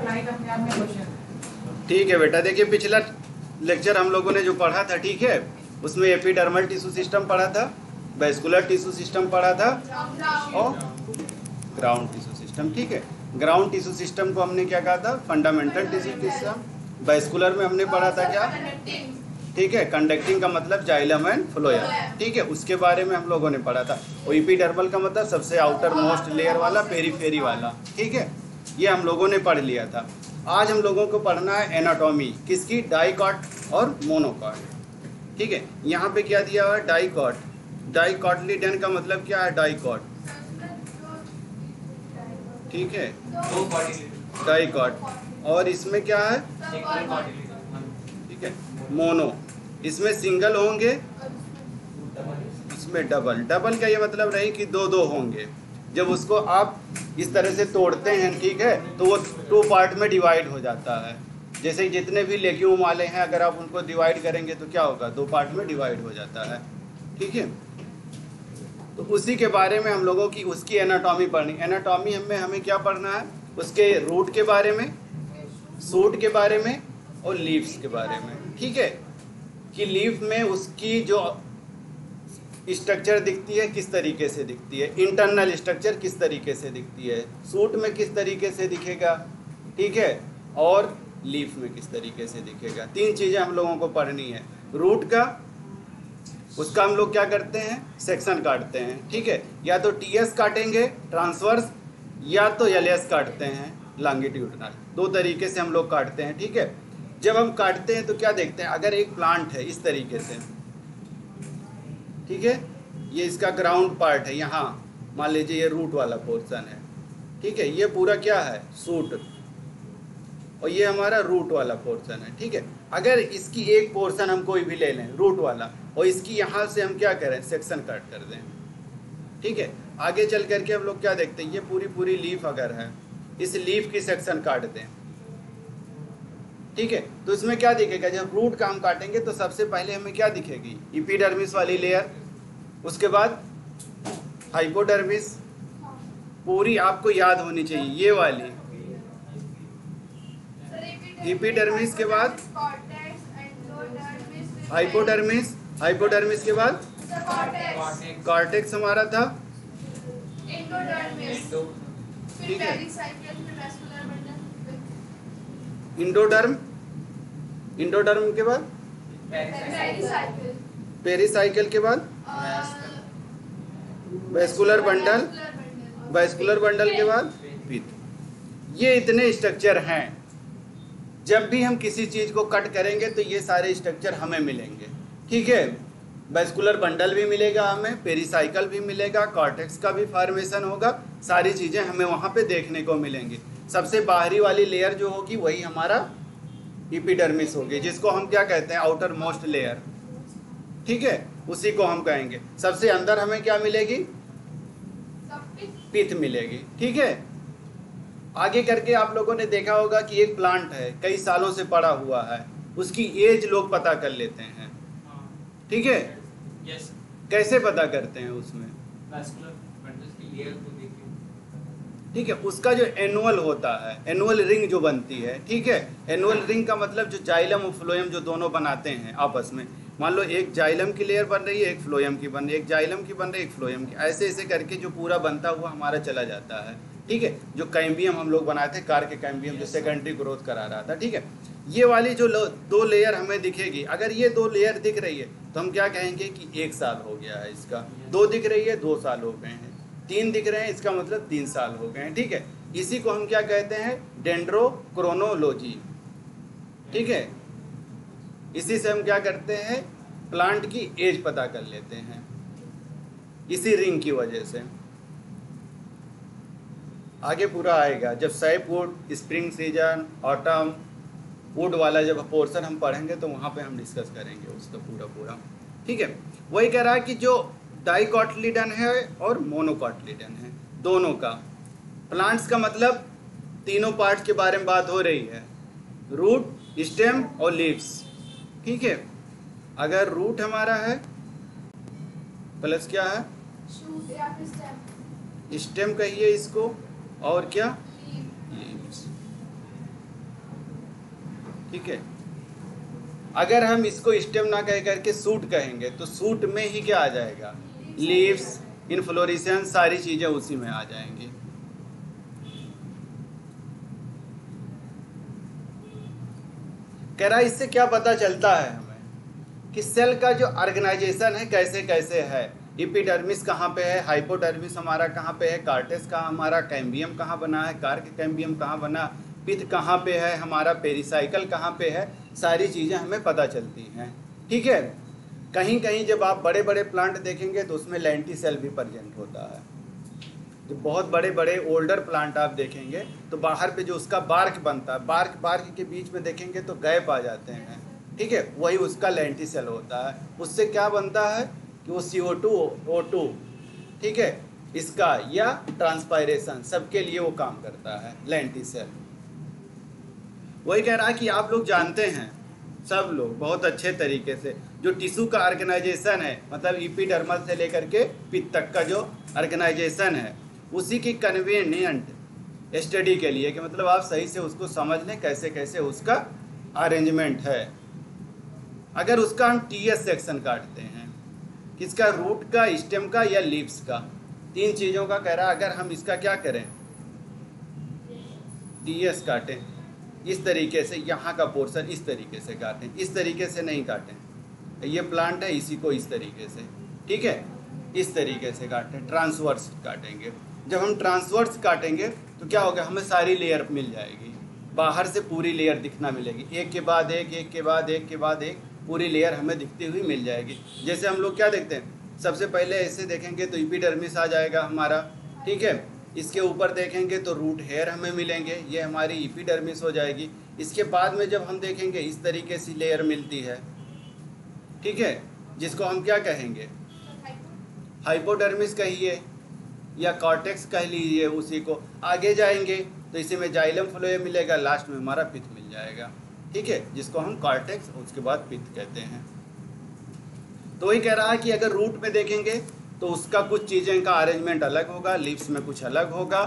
पढ़ाई का अपने आप में क्वेश्चन। ठीक है बेटा, देखिए पिछला लेक्चर हम लोगों ने जो पढ़ा था, ठीक है, उसमें एपिडर्मल टिश्यू सिस्टम पढ़ा था, वैस्कुलर टिश्यू सिस्टम पढ़ा था और ग्राउंड टिश्यू सिस्टम। ठीक है, ग्राउंड टिश्यू सिस्टम को हमने क्या कहा था? Fundamental tissue system. वैस्कुलर में हमने पढ़ा था क्या? ठीक है, कंडक्टिंग का मतलब जाइलम एंड फ्लोएम। ठीक है, उसके बारे में हम लोगों ने पढ़ा था। और एपिडर्मल का मतलब सबसे आउटर मोस्ट लेयर वाला, पेरीफेरी वाला। ठीक है, ये हम लोगों ने पढ़ लिया था। आज हम लोगों को पढ़ना है एनाटॉमी, किसकी? डाइकॉट और मोनोकॉट। ठीक है, यहाँ पे क्या दिया हुआ है? डाइकॉट। डाइकॉटलीडन का मतलब क्या है? डाइकॉट। ठीक है, डाइकॉट। और इसमें क्या है? ठीक है, मोनो। इसमें सिंगल होंगे, इसमें डबल। डबल का ये मतलब नहीं कि दो दो होंगे। जब उसको आप इस तरह से तोड़ते हैं, ठीक है, तो वो 2 पार्ट में डिवाइड हो जाता है। जैसे जितने भी लेग्यूम वाले हैं, अगर आप उनको डिवाइड करेंगे तो क्या होगा? 2 पार्ट में डिवाइड हो जाता है। ठीक है, तो उसी के बारे में हम लोगों की उसकी एनाटॉमी पढ़नी। एनाटॉमी हमें क्या पढ़ना है? उसके रूट के बारे में, शूट के बारे में और लीव्स के बारे में। ठीक है, कि लीफ में उसकी जो स्ट्रक्चर दिखती है किस तरीके से दिखती है, इंटरनल स्ट्रक्चर किस तरीके से दिखती है, सूट में किस तरीके से दिखेगा, ठीक है, और लीफ में किस तरीके से दिखेगा। 3 चीज़ें हम लोगों को पढ़नी है। रूट का, उसका हम लोग क्या करते हैं? सेक्शन काटते हैं। ठीक है, या तो टीएस काटेंगे ट्रांसवर्स, या तो एलएस काटते हैं लॉन्गिट्यूडनल। 2 तरीके से हम लोग काटते हैं। ठीक है, जब हम काटते हैं तो क्या देखते हैं? अगर एक प्लांट है इस तरीके से, ठीक है, ये इसका ग्राउंड पार्ट है, यहाँ मान लीजिए ये रूट वाला पोर्शन है। ठीक है, ये पूरा क्या है? सूट, और ये हमारा रूट वाला पोर्शन है। ठीक है, अगर इसकी एक पोर्शन हम कोई भी ले लें रूट वाला, और इसकी यहाँ से हम क्या करें? सेक्शन कट कर दें। ठीक है, आगे चल करके हम लोग क्या देखते हैं? ये पूरी लीफ अगर है, इस लीफ की सेक्शन काट दें। ठीक है, तो इसमें क्या दिखेगा? जब रूट का हम काटेंगे तो सबसे पहले हमें क्या दिखेगी? एपिडर्मिस वाली लेयर, उसके बाद हाइपोडर्मिस, पूरी आपको याद होनी चाहिए ये वाली। एपिडर्मिस के बाद हाइपोडर्मिस, हाइपोडर्मिस के बाद कॉर्टेक्स हमारा था। ठीक है, इंडोडर्म, इंडोडर्म के बाद पेरिसाइकिल के बाद वैस्कुलर बंडल, वैस्कुलर बंडल के बाद पित्त। ये इतने स्ट्रक्चर हैं। जब भी हम किसी चीज़ को कट करेंगे तो ये सारे स्ट्रक्चर हमें मिलेंगे। ठीक है, वैस्कुलर बंडल भी मिलेगा हमें, पेरिसाइकिल भी मिलेगा, कॉर्टेक्स का भी फॉर्मेशन होगा, सारी चीज़ें हमें वहाँ पे देखने को मिलेंगी। सबसे बाहरी वाली लेयर जो होगी वही हमारा एपिडर्मिस होगी, जिसको हम क्या कहते हैं? Outer most layer. ठीक है, उसी को हम कहेंगे। सबसे अंदर हमें क्या मिलेगी? पित्त मिलेगी। ठीक है, आगे करके आप लोगों ने देखा होगा कि एक प्लांट है, कई सालों से पड़ा हुआ है, उसकी एज लोग पता कर लेते हैं। ठीक है, कैसे पता करते हैं? उसमें ठीक है, उसका जो एनुअल होता है, एनुअल रिंग जो बनती है, ठीक है, एनुअल रिंग का मतलब जो जाइलम और फ्लोएम जो दोनों बनाते हैं आपस में, मान लो एक जाइलम की लेयर बन रही है, एक फ्लोएम की बन रही है, एक जाइलम की बन रही है, एक फ्लोएम की, ऐसे ऐसे करके जो पूरा बनता हुआ हमारा चला जाता है। ठीक है, जो कैम्बियम हम लोग बनाए थे, कार के कैम्बियम, जो सेकेंडरी ग्रोथ करा रहा था। ठीक है, ये वाली जो 2 लेयर हमें दिखेगी, अगर ये 2 लेयर दिख रही है तो हम क्या कहेंगे कि 1 साल हो गया है इसका। 2 दिख रही है, 2 साल हो गए हैं। 3 दिख रहे हैं, इसका मतलब 3 साल हो गए हैं। ठीक है, इसी को हम क्या कहते हैं? डेंड्रोक्रोनोलॉजी। ठीक है, इसी से हम क्या करते हैं? प्लांट की एज पता कर लेते हैं, इसी रिंग की वजह से। आगे पूरा आएगा जब SAP would, spring season, autumn would वाला जब पोर्शन हम पढ़ेंगे तो वहाँ पे हम डिस्कस करेंगे उसका पूरा। ठीक है, वही कह रहा है कि जो डाइकॉटलीडन है और मोनोकॉटलीडन है, दोनों का। प्लांट्स का मतलब तीनों पार्ट्स के बारे में बात हो रही है, रूट, स्टेम और लीव्स। ठीक है, अगर रूट हमारा है प्लस क्या है? स्टेम कहिए इसको, और क्या? लीव्स। ठीक है। अगर हम इसको स्टेम ना कह करके सूट कहेंगे तो सूट में ही क्या आ जाएगा, लीव्स, इन्फ्लोरेसेंस, सारी चीजें उसी में आ जाएंगी। कह रहा है इससे क्या पता चलता है हमें कि सेल का जो ऑर्गेनाइजेशन है कैसे कैसे है। एपिडर्मिस कहाँ पे है, हाइपोडर्मिस हमारा कहाँ पे है, कार्टेक्स कहाँ, हमारा कैम्बियम कहाँ बना है, कार्क कैम्बियम कहाँ बना, पित्त कहाँ पे है, हमारा पेरिसाइकल कहाँ पे है, सारी चीज़ें हमें पता चलती हैं। ठीक है। कहीं कहीं जब आप बड़े बड़े प्लांट देखेंगे तो उसमें लेंटिसेल भी प्रेजेंट होता है। जो बहुत बड़े बड़े ओल्डर प्लांट आप देखेंगे तो बाहर पे जो उसका बार्क बनता है, बार्क के बीच में देखेंगे तो गैप आ जाते हैं। ठीक है, वही उसका लेंटिसेल होता है। उससे क्या बनता है कि वो CO2 O2, ठीक है, इसका या ट्रांसपायरेशन सबके लिए वो काम करता है लेंटिसेल। वही कह रहा है कि आप लोग जानते हैं, सब लोग बहुत अच्छे तरीके से, जो टिश्यू का ऑर्गेनाइजेशन है, मतलब एपिडर्मल से लेकर के पित्त तक का जो ऑर्गेनाइजेशन है, उसी की कन्वीनियंट स्टडी के लिए कि मतलब आप सही से उसको समझ लें कैसे कैसे उसका अरेंजमेंट है। अगर उसका हम TS सेक्शन काटते हैं, किसका, रूट का, स्टेम का या लीव्स का, तीन चीज़ों का कह रहा है। अगर हम इसका क्या करें, TS काटें इस तरीके से, यहाँ का पोर्शन इस तरीके से काटें, इस तरीके से नहीं काटें। ये प्लांट है, इसी को इस तरीके से, ठीक है, इस तरीके से काटें, ट्रांसवर्स काटेंगे। जब हम ट्रांसवर्स काटेंगे तो क्या होगा, हमें सारी लेयर मिल जाएगी, बाहर से पूरी लेयर दिखना मिलेगी, एक के बाद एक, एक के बाद एक के बाद एक, पूरी लेयर हमें दिखती हुई मिल जाएगी। जैसे हम लोग क्या देखते हैं, सबसे पहले ऐसे देखेंगे तो एपिडर्मिस आ जाएगा हमारा, ठीक है। इसके ऊपर देखेंगे तो रूट हेयर हमें मिलेंगे, ये हमारी एपिडर्मिस हो जाएगी। इसके बाद में जब हम देखेंगे इस तरीके से लेयर मिलती है, ठीक है, जिसको हम क्या कहेंगे, हाइपोडर्मिस कहिए या कॉर्टेक्स कह लीजिए उसी को। आगे जाएंगे तो इसी में जाइलम फ्लोएम मिलेगा, लास्ट में हमारा पित्त मिल जाएगा, ठीक है, जिसको हम कॉर्टेक्स, उसके बाद पित्त कहते हैं। तो वही कह रहा है कि अगर रूट में देखेंगे तो उसका कुछ चीज़ें का अरेंजमेंट अलग होगा, लीव्स में कुछ अलग होगा,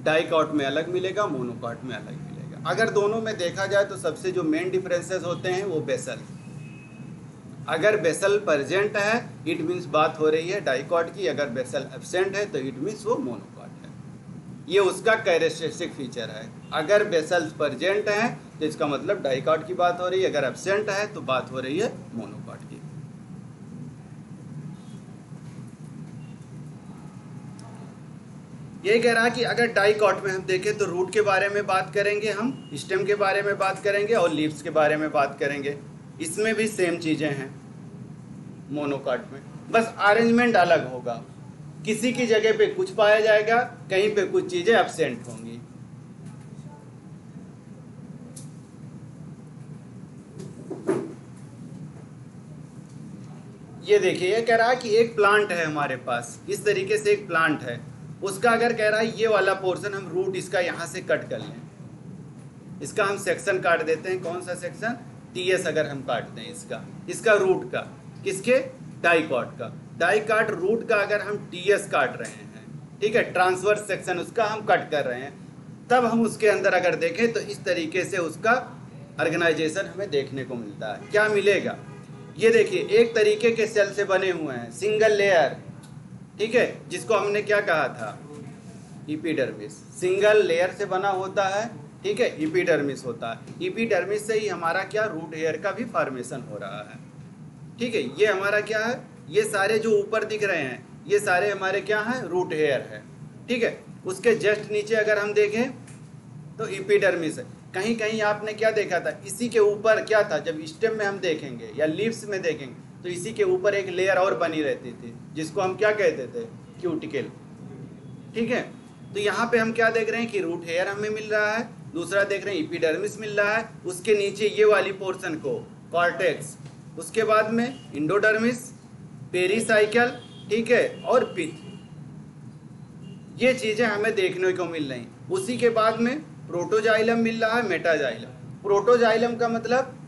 डाइकॉट में अलग मिलेगा, मोनोकॉट में अलग मिलेगा। अगर दोनों में देखा जाए तो सबसे जो मेन डिफरेंसेस होते हैं वो बेसल। अगर बेसल प्रेजेंट है इट मीन्स बात हो रही है डाइकॉट की, अगर बेसल एब्सेंट है तो इट मीन्स वो मोनोकॉट है। ये उसका कैरेक्टरिस्टिक फीचर है। अगर बेसल प्रेजेंट है तो इसका मतलब डाइकॉट की बात हो रही है, अगर एब्सेंट है तो बात हो रही है मोनोकॉट की। ये कह रहा है कि अगर डाइकॉट में हम देखें तो रूट के बारे में बात करेंगे, हम स्टेम के बारे में बात करेंगे और लीव्स के बारे में बात करेंगे। इसमें भी सेम चीज़ें हैं मोनोकॉट में, बस अरेंजमेंट अलग होगा। किसी की जगह पे कुछ पाया जाएगा, कहीं पे कुछ चीज़ें एब्सेंट होंगी। ये देखिए, ये कह रहा है कि एक प्लांट है हमारे पास, इस तरीके से एक प्लांट है, उसका अगर कह रहा है ये वाला पोर्शन हम रूट इसका यहाँ से कट कर लें, इसका हम सेक्शन काट देते हैं। कौन सा सेक्शन, TS अगर हम काटते हैं इसका रूट का, किसके, डाइकॉट का। डाइकॉट रूट का अगर हम TS काट रहे हैं, ठीक है, ट्रांसवर्स सेक्शन उसका हम कट कर रहे हैं, तब हम उसके अंदर अगर देखें तो इस तरीके से उसका ऑर्गेनाइजेशन हमें देखने को मिलता है। क्या मिलेगा, ये देखिए, एक तरीके के सेल से बने हुए हैं, सिंगल लेयर, ठीक है, जिसको हमने क्या कहा था, एपिडर्मिस। सिंगल लेयर से बना होता है, ठीक है, एपिडर्मिस होता है। एपिडर्मिस से ही हमारा क्या, रूट हेयर का भी फॉर्मेशन हो रहा है, ठीक है। ये हमारा क्या है, ये सारे जो ऊपर दिख रहे हैं ये सारे हमारे क्या हैं, रूट हेयर है, ठीक है। उसके जस्ट नीचे अगर हम देखें तो एपिडर्मिस है। कहीं कहीं आपने क्या देखा था, इसी के ऊपर क्या था, जब स्टेम में हम देखेंगे या लीव्स में देखेंगे तो इसी के ऊपर एक लेयर और बनी रहती थी, जिसको हम क्या कहते थे, क्यूटिकल, ठीक है। तो यहाँ पे हम क्या देख रहे हैं कि रूट हेयर हमें मिल रहा है, दूसरा देख रहे हैं एपिडर्मिस मिल रहा है, उसके नीचे ये वाली पोर्शन को कॉर्टेक्स, उसके बाद में इंडोडर्मिस, पेरिसाइकल, ठीक है, और पित्त। ये चीज़ें हमें देखने को मिल रही। उसी के बाद में प्रोटोजाइलम मिल रहा है, मेटाजाइलम। प्रोटोजाइलम का मतलब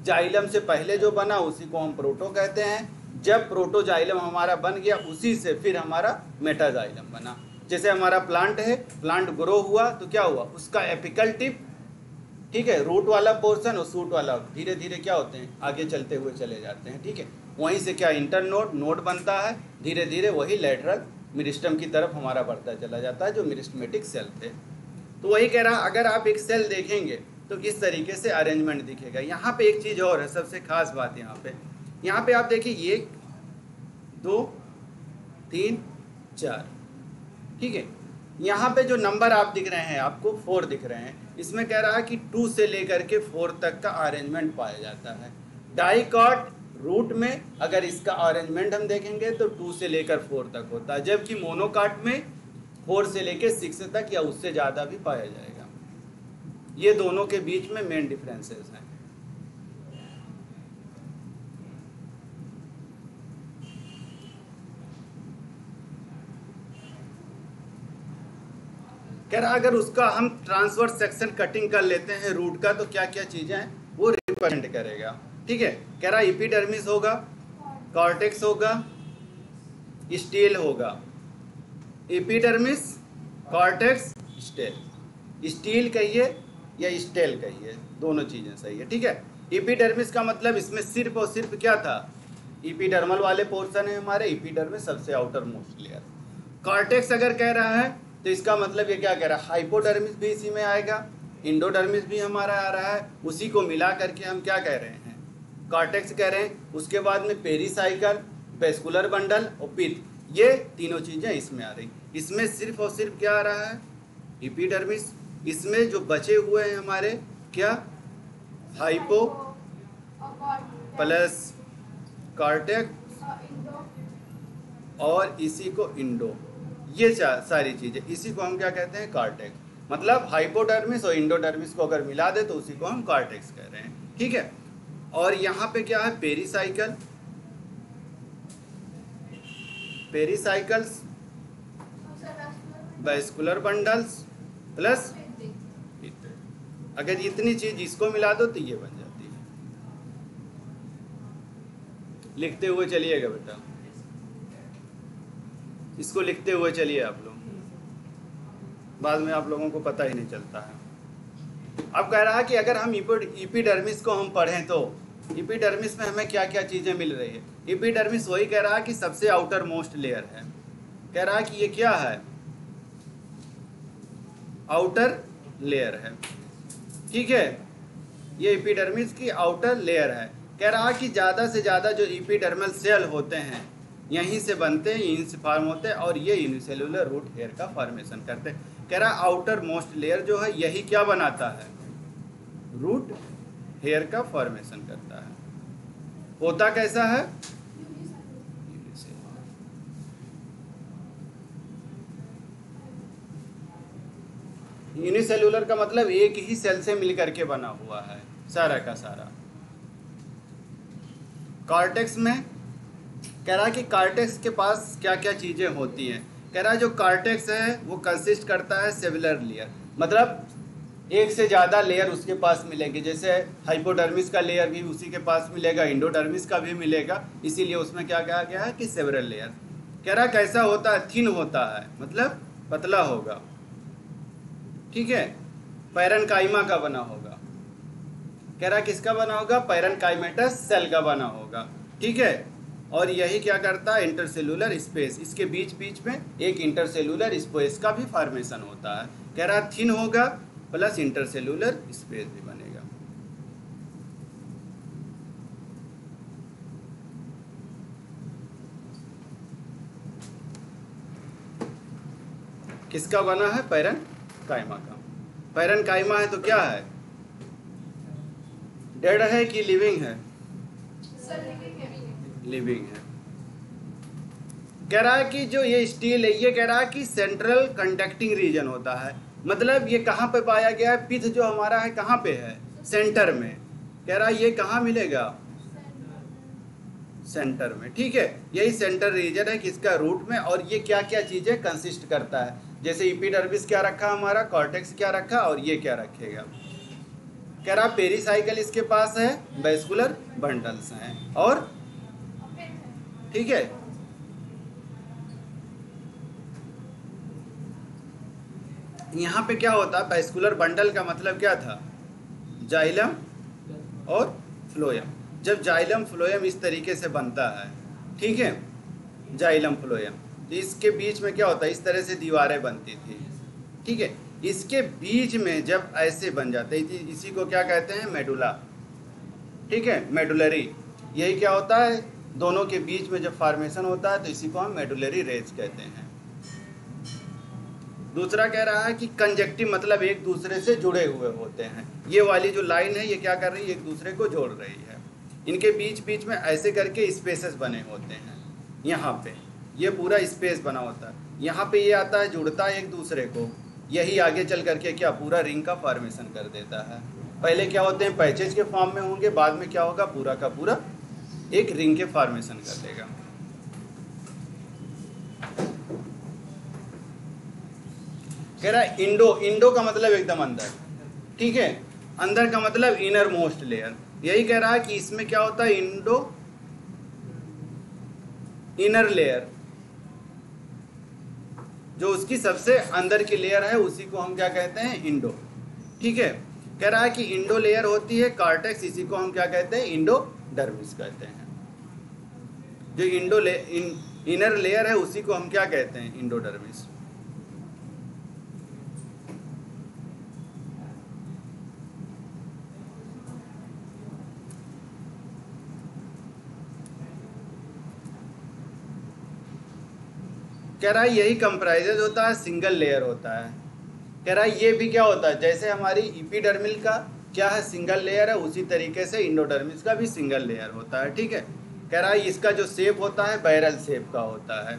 जाइलम से पहले जो बना उसी को हम प्रोटो कहते हैं। जब प्रोटोजाइलम हमारा बन गया उसी से फिर हमारा मेटाजाइलम बना। जैसे हमारा प्लांट है, प्लांट ग्रो हुआ तो क्या हुआ, उसका एपिकल टिप, ठीक है, रूट वाला पोर्शन और शूट वाला धीरे धीरे क्या होते हैं, आगे चलते हुए चले जाते हैं। ठीक है, वहीं से क्या इंटरनोड नोड बनता है, धीरे धीरे वही लेटरल मेरिस्टम की तरफ हमारा बढ़ता चला जाता है, जो मेरिस्टमेटिक सेल थे। तो वही कह रहा, अगर आप एक सेल देखेंगे तो किस तरीके से अरेंजमेंट दिखेगा। यहाँ पे एक चीज़ और है, सबसे खास बात यहाँ पे आप देखिए 1 2 3 4, ठीक है। यहाँ पे जो नंबर आप दिख रहे हैं, आपको 4 दिख रहे हैं, इसमें कह रहा है कि 2 से लेकर के 4 तक का अरेंजमेंट पाया जाता है। डाइकॉट रूट में अगर इसका अरेंजमेंट हम देखेंगे तो 2 से लेकर 4 तक होता है, जबकि मोनोकाट में 4 से लेकर 6 तक या उससे ज़्यादा भी पाया जाएगा। ये दोनों के बीच में मेन डिफरेंसेस हैं। कह रहा अगर उसका हम ट्रांसवर्स सेक्शन कटिंग कर लेते हैं रूट का, तो क्या क्या चीज़ें हैं वो रिप्रेजेंट करेगा। ठीक है, कह रहा एपिडर्मिस होगा, कॉर्टेक्स होगा, स्टेल होगा। Epidermis, cortex, stele. स्टील कहिए या स्टेल कहिए, दोनों चीज़ें सही है। ठीक है, एपिडर्मिस का मतलब इसमें सिर्फ और सिर्फ क्या था, एपिडर्मल वाले पोर्शन है हमारे, एपिडर्मिस सबसे आउटर मोस्ट लेयर। कॉर्टेक्स अगर कह रहा है तो इसका मतलब ये क्या कह रहा है, हाइपोडर्मिस भी इसी में आएगा, इंडोडर्मिस भी हमारा आ रहा है, उसी को मिला करके हम क्या कह रहे हैं, कॉर्टेक्स कह रहे हैं। उसके बाद में पेरीसाइकल, वेस्कुलर बंडल और पिथ, ये तीनों चीज़ें इसमें आ रही। इसमें सिर्फ और सिर्फ क्या आ रहा है, एपिडर्मिस। इसमें जो बचे हुए हैं हमारे क्या, हाइपो प्लस कॉर्टेक्स और इसी को इंडो, ये सारी चीज़ें, इसी को हम क्या कहते हैं, कॉर्टेक्स। मतलब हाइपोडर्मिस और इंडोडर्मिस को अगर मिला दे तो उसी को हम कॉर्टेक्स कह रहे हैं। ठीक है, और यहाँ पे क्या है, पेरीसाइकल, पेरीसाइकल्स, वेस्कुलर बंडल्स प्लस, अगर इतनी चीज इसको मिला दो तो ये बन जाती है। लिखते हुए चलिएगा बेटा, इसको लिखते हुए चलिए आप लोग, बाद में आप लोगों को पता ही नहीं चलता है। अब कह रहा है कि अगर हम एपिडर्मिस को हम पढ़ें तो एपिडर्मिस में हमें क्या क्या चीज़ें मिल रही है। एपिडर्मिस वही कह रहा है कि सबसे आउटर मोस्ट लेयर है, कह रहा है कि ये क्या है, आउटर लेयर है। ठीक है, ये एपिडर्मिस की आउटर लेयर है। कह रहा है कि ज़्यादा से ज़्यादा जो एपिडर्मल सेल होते हैं यहीं से बनते हैं, यहीं से फॉर्म होते हैं, और ये यूनिसेलुलर रूट हेयर का फॉर्मेशन करते हैं। कह रहा है आउटर मोस्ट लेयर जो है यही क्या बनाता है, रूट हेयर का फॉर्मेशन करता है। होता कैसा है, यूनिसेलुलर का मतलब एक ही सेल से मिलकर के बना हुआ है सारा का सारा। कॉर्टेक्स में कह रहा है कि कॉर्टेक्स के पास क्या क्या चीज़ें होती हैं। कह रहा है जो कॉर्टेक्स है वो कंसिस्ट करता है सेलुलर लेयर, मतलब एक से ज़्यादा लेयर उसके पास मिलेंगे। जैसे हाइपोडर्मिस का लेयर भी उसी के पास मिलेगा, इंडोडर्मिस का भी मिलेगा, इसीलिए उसमें क्या कहा गया है कि सेवरल लेयर। कह रहा कैसा होता है, थिन होता है, मतलब पतला होगा। ठीक है, पैरेन्काइमा का बना होगा। कह रहा किसका बना होगा, पैरेन्काइमेटस सेल का बना होगा। ठीक है, और यही क्या करता है, इंटरसेलुलर स्पेस, इसके बीच बीच में एक इंटरसेलुलर स्पेस का भी फॉर्मेशन होता है। कह रहा थिन होगा प्लस इंटरसेलुलर स्पेस भी बनेगा। किसका बना है, पैरेन्काइमा का। पैरेन्काइमा है तो क्या है, डेड है कि लिविंग है, लिविंग है। कह रहा है कि जो ये स्टील है, ये कह रहा है कि सेंट्रल कंडक्टिंग रीजन होता है, मतलब ये कहाँ पे पाया गया है, पिथ जो हमारा है कहाँ पे है, सेंटर में। कह रहा है ये कहाँ मिलेगा, सेंटर में। ठीक है, यही सेंटर रीजन है किसका, रूट में। और ये क्या क्या चीज़ें कंसिस्ट करता है, जैसे एपिडर्मिस क्या रखा हमारा, कॉर्टेक्स क्या रखा, और ये क्या रखेगा। कह रहा पेरीसाइकल इसके पास है, वेस्कुलर बंडल्स हैं, और ठीक है यहाँ पे क्या होता है, वेस्कुलर बंडल का मतलब क्या था, जाइलम और फ्लोएम। जब जाइलम फ्लोएम इस तरीके से बनता है, ठीक है, जाइलम फ्लोएम, तो इसके बीच में क्या होता है, इस तरह से दीवारें बनती थी, ठीक है। इसके बीच में जब ऐसे बन जाते हैं, इसी को क्या कहते हैं, मेडुला, ठीक है, मेडुलरी। यही क्या होता है, दोनों के बीच में जब फॉर्मेशन होता है तो इसी को हम मेडुलरी रेज कहते हैं। दूसरा कह रहा है कि कंजक्टिव मतलब एक दूसरे से जुड़े हुए होते हैं। ये वाली जो लाइन है ये क्या कर रही है, एक दूसरे को जोड़ रही है। इनके बीच बीच में ऐसे करके स्पेसेस बने होते हैं। यहाँ पे ये पूरा स्पेस बना होता है, यहाँ पे ये आता है, जुड़ता है एक दूसरे को, यही आगे चल करके क्या पूरा रिंग का फॉर्मेशन कर देता है। पहले क्या होते हैं, पैचेज के फॉर्म में होंगे, बाद में क्या होगा, पूरा का पूरा एक रिंग के फॉर्मेशन कर देगा। कह रहा है इंडो का मतलब एकदम अंदर, ठीक है, अंदर का मतलब इनर मोस्ट लेयर। यही कह रहा है कि इसमें क्या होता है, इनर लेयर, जो उसकी सबसे अंदर की लेयर है उसी को हम क्या कहते हैं, इंडो, ठीक है। कह रहा है कि इंडो लेयर होती है कॉर्टेक्स, इसी को हम क्या कहते हैं, इंडोडर्मिस कहते हैं। जो इनर लेयर है उसी को हम क्या कहते हैं, इंडोडर्मिस। कह रहा है यही कंप्राइजेज होता है, सिंगल लेयर होता है। कह रहा है ये भी क्या होता है, जैसे हमारी एपिडर्मिल का क्या है, सिंगल लेयर है, उसी तरीके से इंडोडर्मिस का भी सिंगल लेयर होता है, ठीक है। कह रहा है इसका जो शेप होता है बैरल शेप का होता है,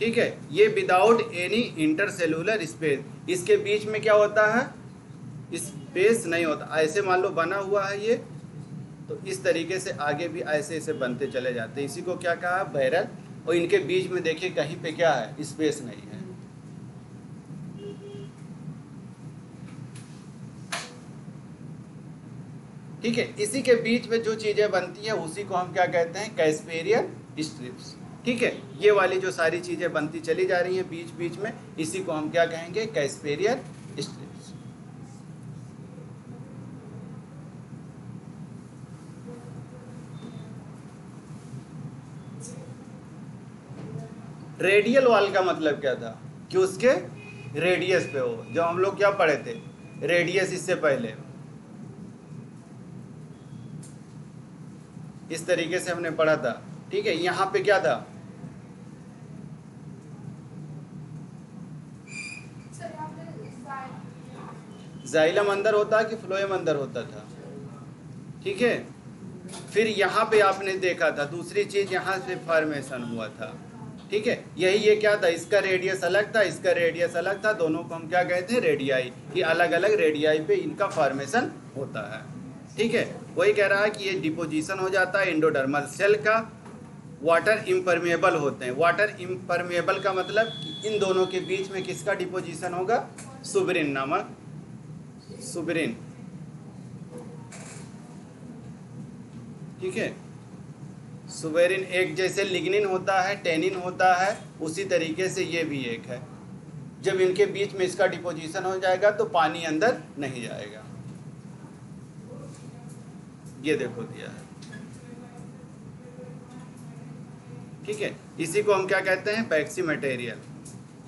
ठीक है। ये विदाउट एनी इंटरसेलुलर स्पेस, इसके बीच में क्या होता है, स्पेस नहीं होता। ऐसे मान लो बना हुआ है ये, तो इस तरीके से आगे भी ऐसे ऐसे बनते चले जाते हैं, इसी को क्या कहा, बैरल। और इनके बीच में देखिए कहीं पे क्या है, स्पेस नहीं है। ठीक है, इसी के बीच में जो चीजें बनती है उसी को हम क्या कहते हैं, कैस्पेरियन स्ट्रिप्स, ठीक है। ये वाली जो सारी चीजें बनती चली जा रही हैं बीच बीच में, इसी को हम क्या कहेंगे, कैस्पेरियन स्ट्रिप्स। रेडियल वॉल का मतलब क्या था, कि उसके रेडियस पे हो। जब हम लोग क्या पढ़े थे, रेडियस, इससे पहले इस तरीके से हमने पढ़ा था, ठीक है। यहाँ पे क्या था, जाइलम अंदर होता है कि फ्लोएम अंदर होता था, ठीक है। फिर यहाँ पे आपने देखा था दूसरी चीज, यहाँ से फॉर्मेशन हुआ था, ठीक है। यही ये क्या था, इसका रेडियस अलग था, इसका रेडियस अलग था, दोनों को हम क्या कहते हैं, रेडियाई, कि अलग अलग रेडियाई पे इनका फॉर्मेशन होता है, ठीक है। वही कह रहा है कि ये डिपोजिशन हो जाता है एंडोडर्मल सेल का, वाटर इम्परमेबल होते हैं। वाटर इम्परमेबल का मतलब कि इन दोनों के बीच में किसका डिपोजिशन होगा, सुबरिन नामक, सुबरिन, ठीक है। सुबेरिन एक जैसे लिग्निन होता है, टेनिन होता है, उसी तरीके से ये भी एक है। जब इनके बीच में इसका डिपोजिशन हो जाएगा तो पानी अंदर नहीं जाएगा। ये देखो दिया है, ठीक है। इसी को हम क्या कहते हैं, बैक्सी मटेरियल,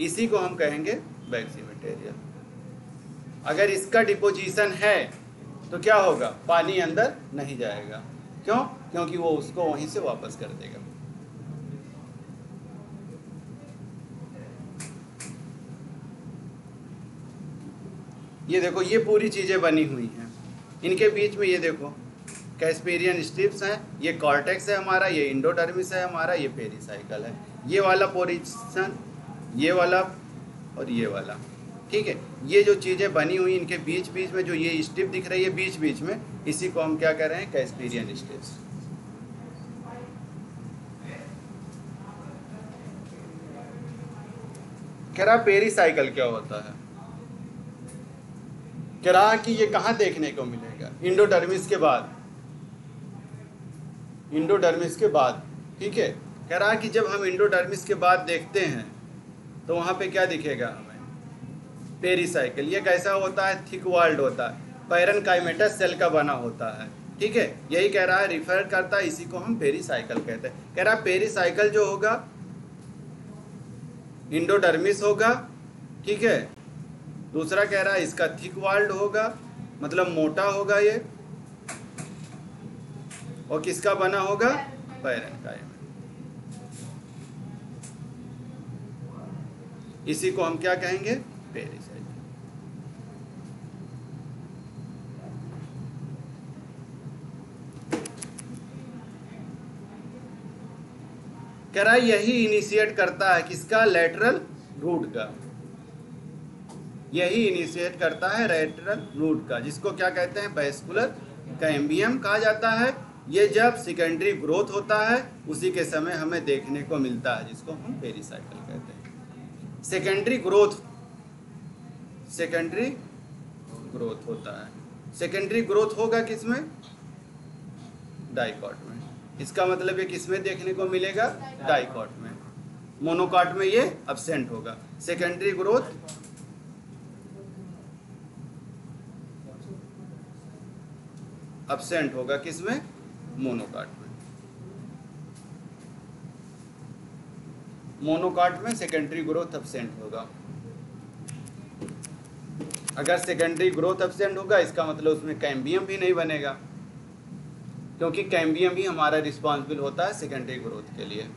इसी को हम कहेंगे बैक्सी मटेरियल। अगर इसका डिपोजिशन है तो क्या होगा, पानी अंदर नहीं जाएगा। क्यों, क्योंकि वो उसको वहीं से वापस कर देगा। ये देखो ये पूरी चीजें बनी हुई हैं, इनके बीच में ये देखो कैस्पेरियन स्ट्रिप्स हैं, ये कॉर्टेक्स है हमारा, ये इंडोडर्मिस है हमारा, ये पेरिसाइकल है। ये वाला पोजीशन, ये वाला और ये वाला, ठीक है। ये जो चीज़ें बनी हुई इनके बीच बीच में जो ये स्ट्रिप दिख रही है बीच बीच में, इसी को हम क्या कह रहे हैं, कैस्पेरियन स्ट्रिप्स। कह रहा पेरिसाइकल क्या होता है, कह रहा कि ये कहाँ देखने को मिलेगा, इंडोडर्मिस के बाद, इंडोडर्मिस के बाद, ठीक है। कह रहा कि जब हम इंडोडर्मिस के बाद देखते हैं तो वहाँ पे क्या दिखेगा हमें, पेरिसाइकिल। ये कैसा होता है, थिक वॉल्ड होता है। पैरेनकाइमेटस सेल का बना होता है। ठीक है, यही कह रहा है, रिफर करता है, इसी को हम पेरिसाइकिल कहते हैं। कह रहा है पेरिसाइकिल जो होगा इंडोडर्मिस होगा। ठीक है, दूसरा कह रहा है इसका थिक वॉल्ड होगा, मतलब मोटा होगा ये, और किसका बना होगा? पैरेनकाइमा। इसी को हम क्या कहेंगे? पेरिसाइकिल। कह रहा है यही इनिशिएट करता है किसका? लेटरल रूट का। यही इनिशिएट करता है लेटरल रूट का, जिसको क्या कहते हैं? वैस्कुलर कैम्बियम कहा जाता है। ये जब सेकेंडरी ग्रोथ होता है उसी के समय हमें देखने को मिलता है, जिसको हम पेरिसाइकिल कहते हैं। सेकेंडरी ग्रोथ होता है। सेकेंडरी ग्रोथ होगा किसमें? डाइकॉट में। इसका मतलब ये किसमें देखने को मिलेगा? डाइकॉट में। मोनोकॉट में ये अब्सेंट होगा। सेकेंडरी ग्रोथ अब्सेंट होगा किसमें? मोनोकॉट में। मोनोकॉट में सेकेंडरी ग्रोथ अब्सेंट होगा। अगर सेकेंडरी ग्रोथ अब्सेंट होगा इसका मतलब उसमें कैम्बियम भी नहीं बनेगा, क्योंकि कैम्बियम ही हमारा रिस्पॉन्सिबल होता है सेकेंडरी ग्रोथ के लिए।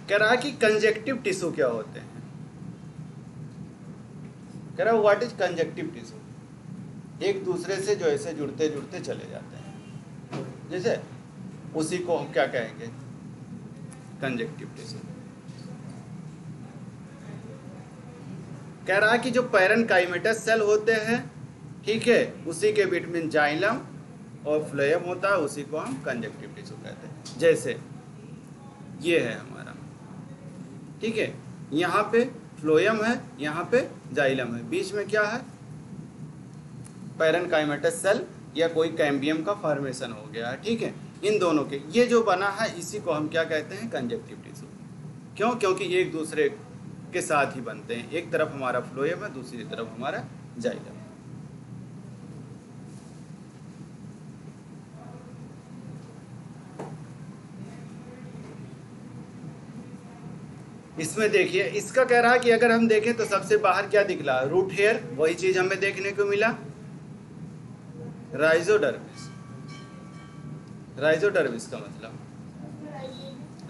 कह रहा है कि कंजक्टिव टिश्यू क्या होते हैं? कह रहा है व्हाट इज कंजक्टिव टिश्यू? एक दूसरे से जो ऐसे जुड़ते जुड़ते चले जाते हैं, जैसे उसी को हम क्या कहेंगे? Conjunctive tissue. कह रहा है कि जो पैरेनकाइमेटस सेल होते हैं, ठीक है, उसी के बीच में जाइलम और फ्लोएम होता है, उसी को हम कंजक्टिव टिश्यू कहते हैं। जैसे ये है हमारा, ठीक है, यहाँ पे फ्लोएम है, यहाँ पे जाइलम है, बीच में क्या है? पैरेनकाइमेटस सेल या कोई कैम्बियम का फॉर्मेशन हो गया है। ठीक है, इन दोनों के ये जो बना है इसी को हम क्या कहते हैं? Conjunctive tissue. क्यों? क्योंकि एक दूसरे के साथ ही बनते हैं। एक तरफ हमारा फ्लोएम है, दूसरी तरफ हमारा जाइलम। इसमें देखिए, इसका कह रहा है कि अगर हम देखें तो सबसे बाहर क्या दिख रहा है? Root hair. वही चीज हमें देखने को मिला, राइजोडर्मिस। राइजोडर्मिस का मतलब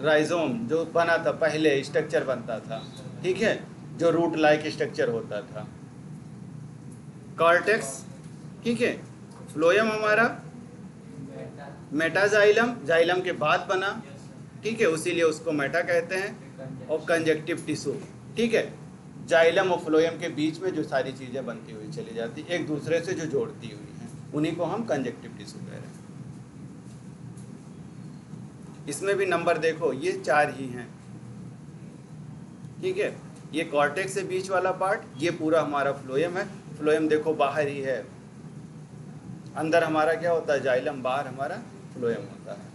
राइजोम, जो बना था पहले, स्ट्रक्चर बनता था, ठीक है, जो रूट लाइक स्ट्रक्चर होता था। कॉर्टेक्स, ठीक है, फ्लोएम हमारा, मेटाजाइलम, जाइलम के बाद बना, ठीक है, उसीलिए उसको मेटा कहते हैं। और कंजक्टिव टिश्यू, ठीक है, जाइलम और फ्लोएम के बीच में जो सारी चीज़ें बनती हुई चली जाती, एक दूसरे से जो जोड़ती हुई हैं, उन्हीं को हम कंजक्टिव टिश्यू कह रहे हैं। इसमें भी नंबर देखो, ये 4 ही हैं। ठीक है, ये कॉर्टेक्स से बीच वाला पार्ट, ये पूरा हमारा फ्लोएम है। फ्लोएम देखो बाहर ही है, अंदर हमारा क्या होता है? जाइलम, बाहर हमारा फ्लोएम होता है।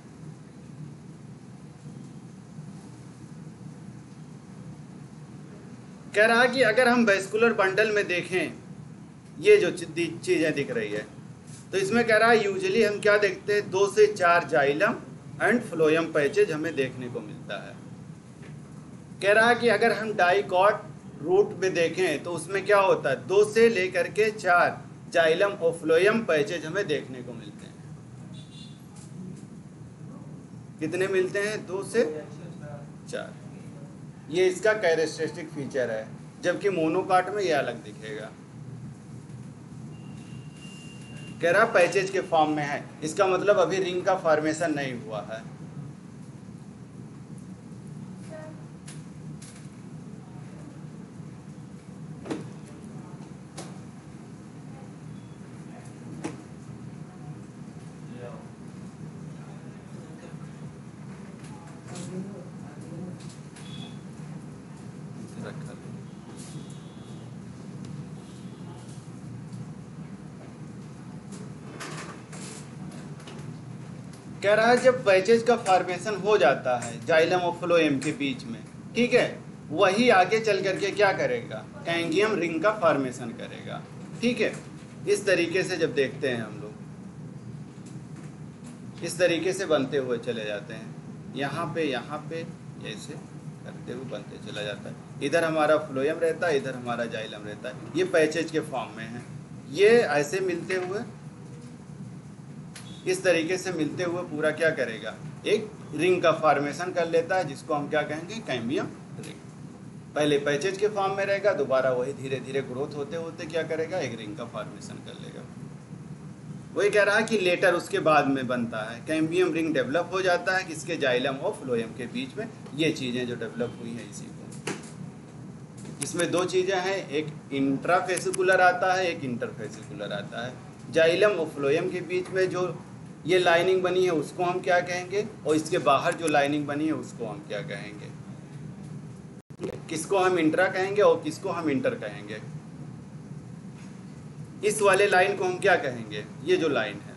कह रहा है कि अगर हम वेस्कुलर बंडल में देखें, ये जो चीजें दिख रही है, तो इसमें कह रहा है यूजुअली हम क्या देखते हैं? 2 से 4 जाइलम एंड फ्लोएम पैचेज हमें देखने को मिलता है। कह रहा है कि अगर हम डाइकॉट रूट में देखें तो उसमें क्या होता है? 2 से लेकर के 4 जाइलम और फ्लोएम पैचेज हमें देखने को मिलते हैं। कितने मिलते हैं? 2 से 4। ये इसका कैरेक्टरिस्टिक फीचर है, जबकि मोनोकॉट में ये अलग दिखेगा। कह रहा पैचेज के फॉर्म में है, इसका मतलब अभी रिंग का फॉर्मेशन नहीं हुआ है। कह रहा है जब पैचेज का फॉर्मेशन हो जाता है जाइलम और फ्लोएम के बीच में, ठीक है, वही आगे चल करके क्या करेगा, कैंगियम रिंग का फॉर्मेशन करेगा। ठीक है, इस तरीके से जब देखते हैं हम लोग, इस तरीके से बनते हुए चले जाते हैं, यहाँ पे ऐसे करते हुए बनते चला जाता है। इधर हमारा फ्लोएम रहता है, इधर हमारा जाइलम रहता है, ये पैचेज के फॉर्म में है। ये ऐसे मिलते हुए, इस तरीके से मिलते हुए पूरा क्या करेगा, एक रिंग का फॉर्मेशन कर लेता है, जिसको हम क्या कहेंगे, कैम्बियम रिंग। पहले पैचेज के फॉर्म में रहेगा, दोबारा वही धीरे धीरे ग्रोथ होते होते क्या करेगा, एक रिंग का फॉर्मेशन कर लेगा। वही कह रहा है कि लेटर उसके बाद में बनता है, कैम्बियम रिंग डेवलप हो जाता है किसके, जाइलम और फ्लोएम के बीच में। ये चीज़ें जो डेवलप हुई हैं इसी को, इसमें दो चीज़ें हैं, एक इंट्राफेसिकुलर आता है, एक इंटरफेसिकुलर आता है। जाइलम और फ्लोएम के बीच में जो ये लाइनिंग बनी है उसको हम क्या कहेंगे, और इसके बाहर जो लाइनिंग बनी है उसको हम क्या कहेंगे, किसको हम इंट्रा कहेंगे और किसको हम इंटर कहेंगे। इस वाले लाइन को हम क्या कहेंगे, ये जो लाइन है,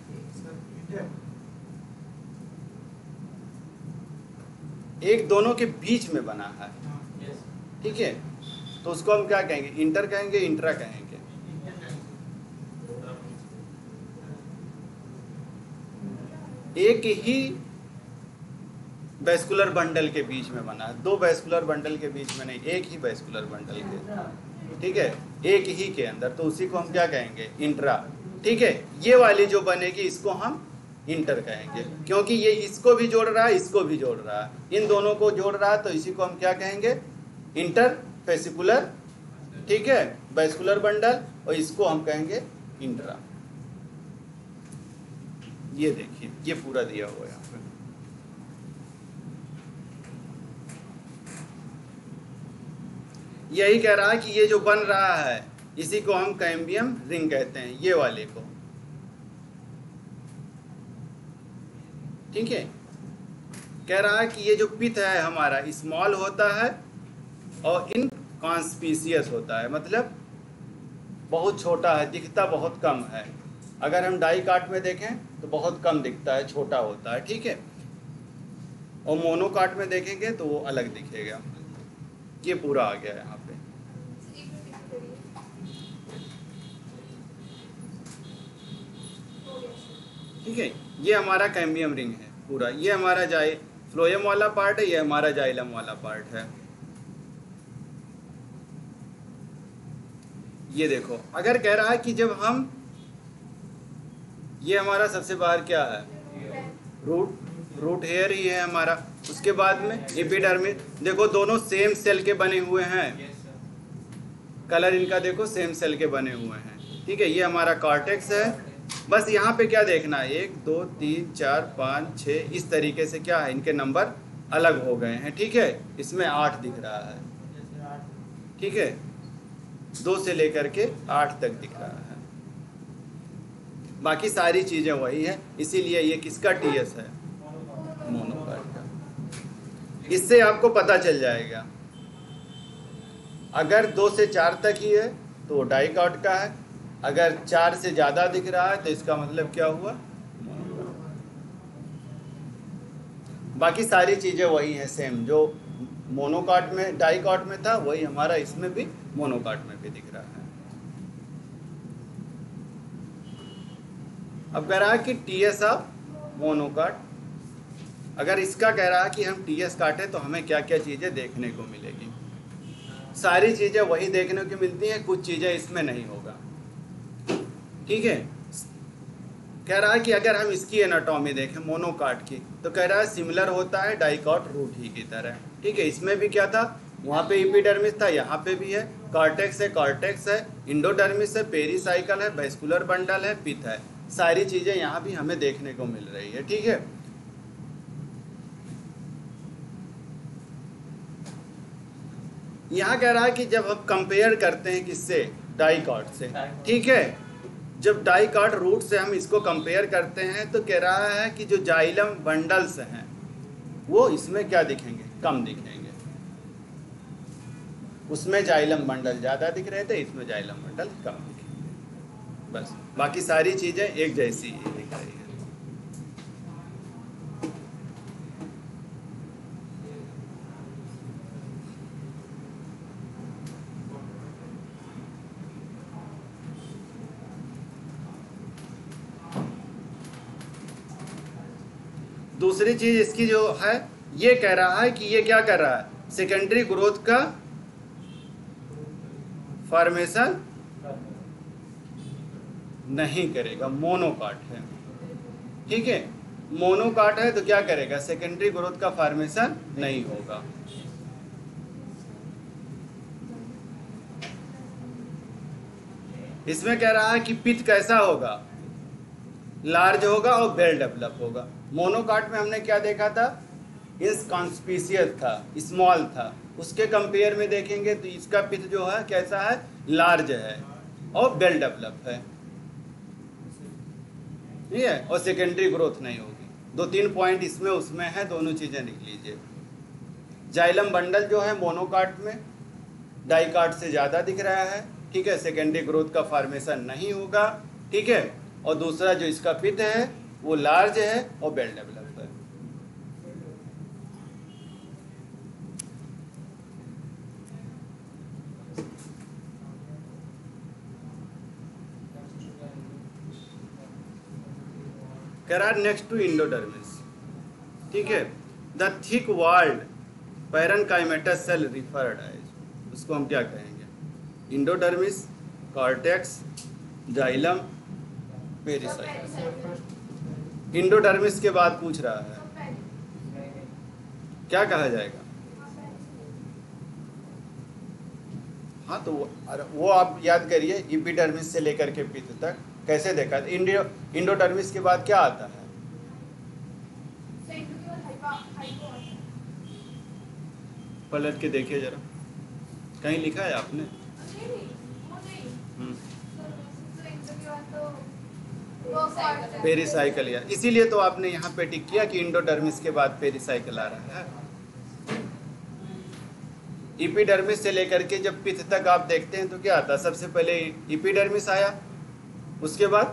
एक दोनों के बीच में बना है, ठीक है, तो उसको हम क्या कहेंगे, इंटर कहेंगे, इंट्रा कहेंगे। एक ही वेस्कुलर बंडल के बीच में बना है, दो वेस्कुलर बंडल के बीच में नहीं, एक ही वेस्कुलर बंडल के, ठीक है, एक ही के अंदर, तो उसी को हम क्या कहेंगे, इंट्रा। ठीक है, ये वाली जो बनेगी इसको हम इंटर कहेंगे, क्योंकि ये इसको भी जोड़ रहा है, इसको भी जोड़ रहा है, इन दोनों को जोड़ रहा है, तो इसी को हम क्या कहेंगे, इंटर फेसिकुलर, ठीक है, वेस्कुलर बंडल, और इसको हम कहेंगे इंट्रा। ये देखिए, ये पूरा दिया हुआ है यहाँ पे। यही कह रहा है कि ये जो बन रहा है इसी को हम कैम्बियम रिंग कहते हैं, ये वाले को। ठीक है, कह रहा है कि ये जो पिथ है हमारा स्मॉल होता है और इनकॉन्स्पिशियस होता है, मतलब बहुत छोटा है, दिखता बहुत कम है। अगर हम डाई काट में देखें तो बहुत कम दिखता है, छोटा होता है, ठीक है, और मोनो काट में देखेंगे तो वो अलग दिखेगा। ये पूरा आ गया यहाँ पे। ठीक है, ये हमारा कैम्बियम रिंग है पूरा, ये हमारा फ्लोएम वाला पार्ट है, ये हमारा जाइलम वाला पार्ट है। ये देखो, अगर कह रहा है कि जब हम, ये हमारा सबसे बाहर क्या है, रूट हेयर ही है हमारा, उसके बाद में एपिडर्मिस, देखो दोनों सेम सेल के बने हुए हैं, कलर इनका देखो सेम सेल के बने हुए हैं। ठीक है, ये हमारा कॉर्टेक्स है। बस यहाँ पे क्या देखना है, 1 2 3 4 5 6 इस तरीके से क्या है, इनके नंबर अलग हो गए हैं। ठीक है, इसमें 8 दिख रहा है, ठीक है, 2 से लेकर के 8 तक दिख रहा है, बाकी सारी चीज़ें वही है। इसीलिए ये किसका टीएस है, मोनोकाट का। इससे आपको पता चल जाएगा, अगर 2 से 4 तक ही है तो वो डाइकाट का है, अगर 4 से ज़्यादा दिख रहा है तो इसका मतलब क्या हुआ, बाकी सारी चीज़ें वही हैं सेम, जो मोनोकाट में डाइकाट में था वही हमारा इसमें भी मोनोकाट में भी दिख रहा है। अब कह रहा है कि टीएस ऑफ मोनोकाट, अगर इसका कह रहा है कि हम टीएस काटे तो हमें क्या क्या चीज़ें देखने को मिलेगी, सारी चीज़ें वही देखने को मिलती हैं, कुछ चीज़ें इसमें नहीं होगा। ठीक है, कह रहा है कि अगर हम इसकी एनाटॉमी देखें मोनोकाट की, तो कह रहा है सिमिलर होता है डाइकाट रूट ही की तरह। ठीक है, इसमें भी क्या था, वहाँ पे एपिडर्मिस था, यहाँ पे भी है, कॉर्टेक्स है, इंडोडर्मिस है, पेरीसाइकल है, वेस्कुलर बंडल है, पिथ है, सारी चीज़ें यहाँ भी हमें देखने को मिल रही है। ठीक है, यहाँ कह रहा है कि जब हम कंपेयर करते हैं किससे, डाइकाट से, ठीक है, जब डाइकाट रूट से हम इसको कंपेयर करते हैं तो कह रहा है कि जो जाइलम बंडल्स हैं वो इसमें क्या दिखेंगे, कम दिखेंगे। उसमें जाइलम बंडल ज़्यादा दिख रहे थे, इसमें जाइलम बंडल कम दिखेंगे। बस बाकी सारी चीज़ें एक जैसी ही दिख रही है। दूसरी चीज इसकी जो है, ये कह रहा है कि ये क्या कर रहा है, सेकेंडरी ग्रोथ का फॉर्मेशन नहीं करेगा, मोनोकाट है। ठीक है, मोनोकाट है तो क्या करेगा, सेकेंडरी ग्रोथ का फॉर्मेशन नहीं होगा। इसमें कह रहा है कि पिथ कैसा होगा, लार्ज होगा और वेल डेवलप होगा। मोनोकाट में हमने क्या देखा था, इनकॉन्स्पिशियस था, स्मॉल था। उसके कंपेयर में देखेंगे तो इसका पिथ जो है कैसा है, लार्ज है और वेल डेवलप है। ठीक है, और सेकेंडरी ग्रोथ नहीं होगी। 2-3 पॉइंट इसमें उसमें है, दोनों चीजें लिख लीजिए। जाइलम बंडल जो है मोनोकाट में डाइकाट से ज़्यादा दिख रहा है। ठीक है, सेकेंडरी ग्रोथ का फॉर्मेशन नहीं होगा। ठीक है, और दूसरा जो इसका पिथ है वो लार्ज है और वेल डेवलप है। कह रहा है नेक्स्ट टू इंडोडर्मिस। ठीक है, the thick walled parenchymatous cell referred as, उसको हम क्या कहेंगे, endodermis, cortex, xylem, pericycle. Endodermis के बाद पूछ रहा है क्या कहा जाएगा। हाँ तो वो आप याद करिए, एपिडर्मिस से लेकर के पिथ तक कैसे देखा। इंडोडर्मिस के बाद क्या आता है, पलट के देखिए जरा, कहीं लिखा है आपने। पेरिसाइकल, या इसीलिए तो आपने यहाँ पे टिक किया कि इंडोडर्मिस के बाद पेरिसाइकल आ रहा है। एपिडर्मिस से लेकर के जब पिथ तक आप देखते हैं तो क्या आता है, सबसे पहले एपिडर्मिस आया, उसके बाद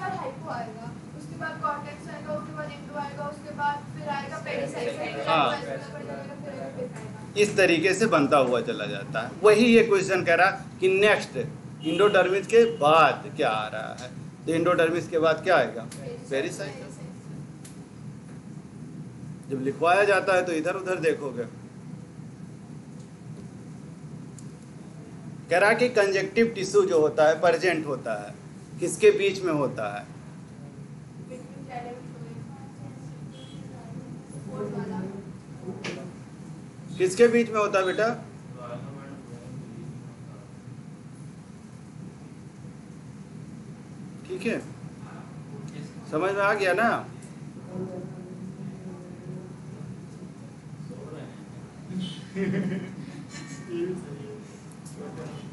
हाइपो आएगा, उसके बाद कॉर्टेक्स आएगा, उसके बाद इंडो आएगा, उसके बाद फिर आएगा पेरिसाइकल। हाँ, इस तरीके से बनता हुआ चला जाता है। वही ये क्वेश्चन कह रहा कि नेक्स्ट इंडोडर्मिस के बाद क्या आ रहा है, तो इंडोडर्मिस के बाद क्या आएगा, पेरिसाइकल। जब लिखवाया जाता है तो इधर उधर देखोगे। कह रहा कि कंजक्टिव टिश्यू जो होता है प्रेजेंट होता है, किसके बीच में होता है, किसके बीच में होता है बेटा, ठीक है, समझ में आ गया ना।